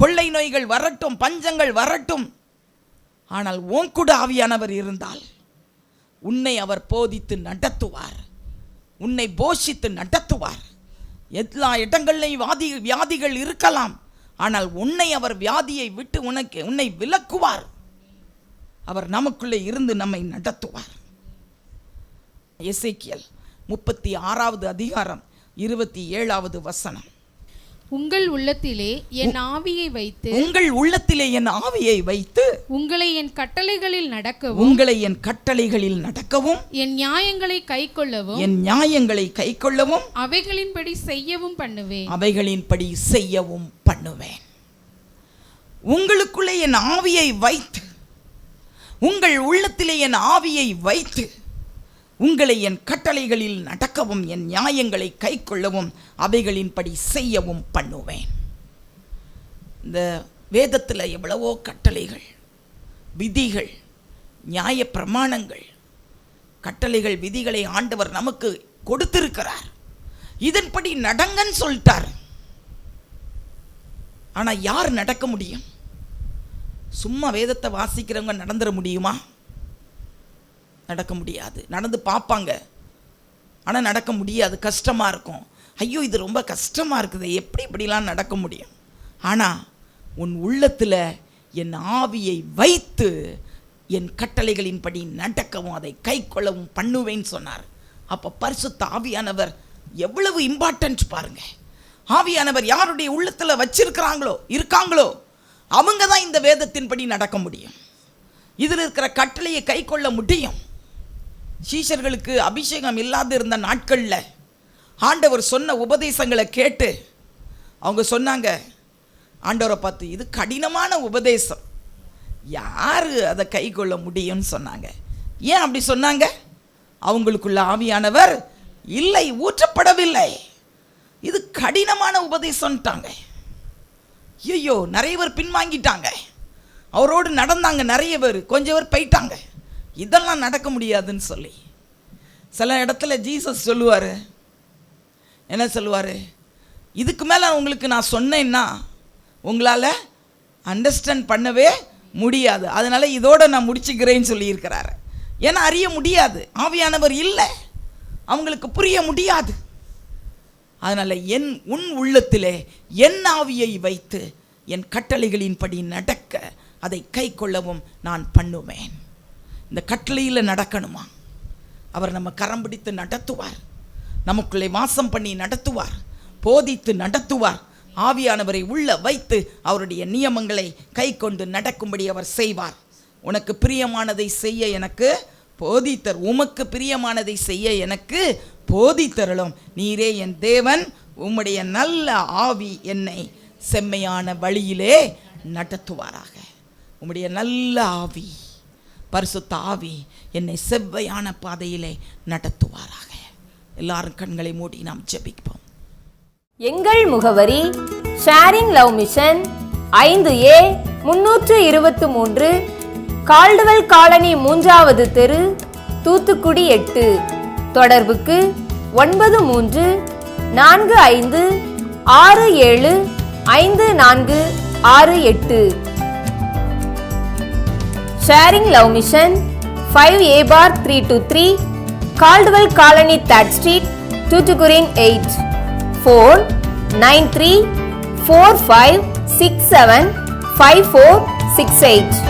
கொள்ளை நோய்கள் வரட்டும், பஞ்சங்கள் வரட்டும், ஆனால் உன் கூட ஆவியானவர் இருந்தால் உன்னை அவர் போதித்து நடத்துவார், உன்னை போஷித்து நடத்துவார். எல்லா இடங்களிலும் வியாதிகள் இருக்கலாம், ஆனால் உன்னை அவர் வியாதியை விட்டு உன்னை விலக்குவார். அவர் நமக்குள்ளே இருந்து நம்மை நடத்துவார். எசேக்கியேல் 36வது அதிகாரம் 27வது வசனம். உங்கள் உள்ளத்திலே என் ஆவியை வைத்து, உங்கள் உள்ளத்திலே என் ஆவியை வைத்து, உங்களை என் கட்டளைகளில் நடக்கவும், உங்களை என் கட்டளைகளில் நடக்கவும், என் நியாயங்களை கைக்கொள்ளவும், என் நியாயங்களை கைக்கொள்ளவும், அவைகளின்படி செய்யவும் பண்ணுவேன், அவைகளின்படி செய்யவும் பண்ணுவேன். உங்களுக்குள்ளே என் ஆவியை வைத்து, உங்கள் உள்ளத்திலே என் ஆவியை வைத்து, உங்களை என் கட்டளைகளில் நடக்கவும், என் நியாயங்களை கைக்கொள்ளவும், அவைகளின்படி செய்யவும் பண்ணுவேன். இந்த வேதத்தில் எவ்வளவோ கட்டளைகள், விதிகள், நியாய பிரமாணங்கள், கட்டளைகள், விதிகளை ஆண்டவர் நமக்கு கொடுத்திருக்கிறார். இதன்படி நடங்கன்னு சொல்லிட்டார். ஆனா யார் நடக்க முடியும்? சும்மா வேதத்தை வாசிக்கிறவங்க நடந்துட முடியுமா? நடக்க முடியாது. நடந்து பார்ப்பாங்க, ஆனால் நடக்க முடியாது, கஷ்டமாக இருக்கும். ஐயோ இது ரொம்ப கஷ்டமாக இருக்குது, எப்படி இப்படிலாம் நடக்க முடியும்? ஆனால் உன் உள்ளத்தில் என் ஆவியை வைத்து என் கட்டளைகளின்படி நடக்கவும் அதை கை கொள்ளவும் பண்ணுவேன்னு சொன்னார். அப்போ பரிசுத்த ஆவியானவர் எவ்வளவு இம்பார்ட்டன்ட் பாருங்க. ஆவியானவர் யாருடைய உள்ளத்தில் வச்சிருக்கிறாங்களோ இருக்காங்களோ அவங்க தான் இந்த வேதத்தின்படி நடக்க முடியும். இதில் இருக்கிற கட்டளையை கை கொள்ள முடியும். சீஷர்களுக்கு அபிஷேகம் இல்லாது இருந்த நாட்களில் ஆண்டவர் சொன்ன உபதேசங்களை கேட்டு அவங்க சொன்னாங்க ஆண்டவரை பார்த்து, இது கடினமான உபதேசம், யார் அதை கை கொள்ள முடியும்னு சொன்னாங்க. ஏன் அப்படி சொன்னாங்க? அவங்களுக்குள்ள ஆவியானவர் இல்லை, ஊற்றப்படவில்லை. இது கடினமான உபதேசம்ட்டாங்க. ஐயோ, நிறைய பேர் பின்வாங்கிட்டாங்க. அவரோடு நடந்தாங்க நிறைய பேர், கொஞ்சம் பேர் போயிட்டாங்க. இதெல்லாம் நடக்க முடியாதுன்னு சொல்லி சில இடத்துல ஜீசஸ் சொல்லுவார், என்ன சொல்லுவார்? இதுக்கு மேலே உங்களுக்கு நான் சொன்னேன்னா உங்களால் அண்டர்ஸ்டாண்ட் பண்ணவே முடியாது, அதனால் இதோட நான் முடிச்சுக்கிறேன்னு சொல்லியிருக்கிறாரு. ஏன்னா அறிய முடியாது, ஆவியானவர் இல்லை, அவங்களுக்கு புரிய முடியாது. அதனால் உன் உள்ளத்திலே என் ஆவியை வைத்து என் கட்டளைகளின்படி நடக்க அதை கை கொள்ளவும் நான் பண்ணுவேன். இந்த கட்டளையில் நடக்கணுமா? அவர் நம்ம கரம் பிடித்து நடத்துவார், நமக்குள்ளே வாசம் பண்ணி நடத்துவார், போதித்து நடத்துவார். ஆவியானவரை உள்ள வைத்து அவருடைய நியமங்களை கை கொண்டு நடக்கும்படி அவர் செய்வார். உனக்கு பிரியமானதை செய்ய எனக்கு போதித்தர், உமக்கு பிரியமானதை செய்ய எனக்கு போதித்தருளும். நீரே என் தேவன், உம்முடைய நல்ல ஆவி என்னை செம்மையான வழியிலே நடத்துவாராக. உம்முடைய நல்ல ஆவி, பரிசுத்த ஆவி என்னை செவ்வையான பாதையிலே நடத்துவாராக. எல்லாரும் கண்களை மூடி நாம் ஜெபிப்போம். எங்கள் முகவரி sharing love mission 5A 323 Caldwell colony 3வது தெரு, தூத்துக்குடி 8. தொடர்புக்கு 9345675468. Sharing love mission 5A-323 Caldwell colony 3rd street, Thoothukudi 8. 49345675468.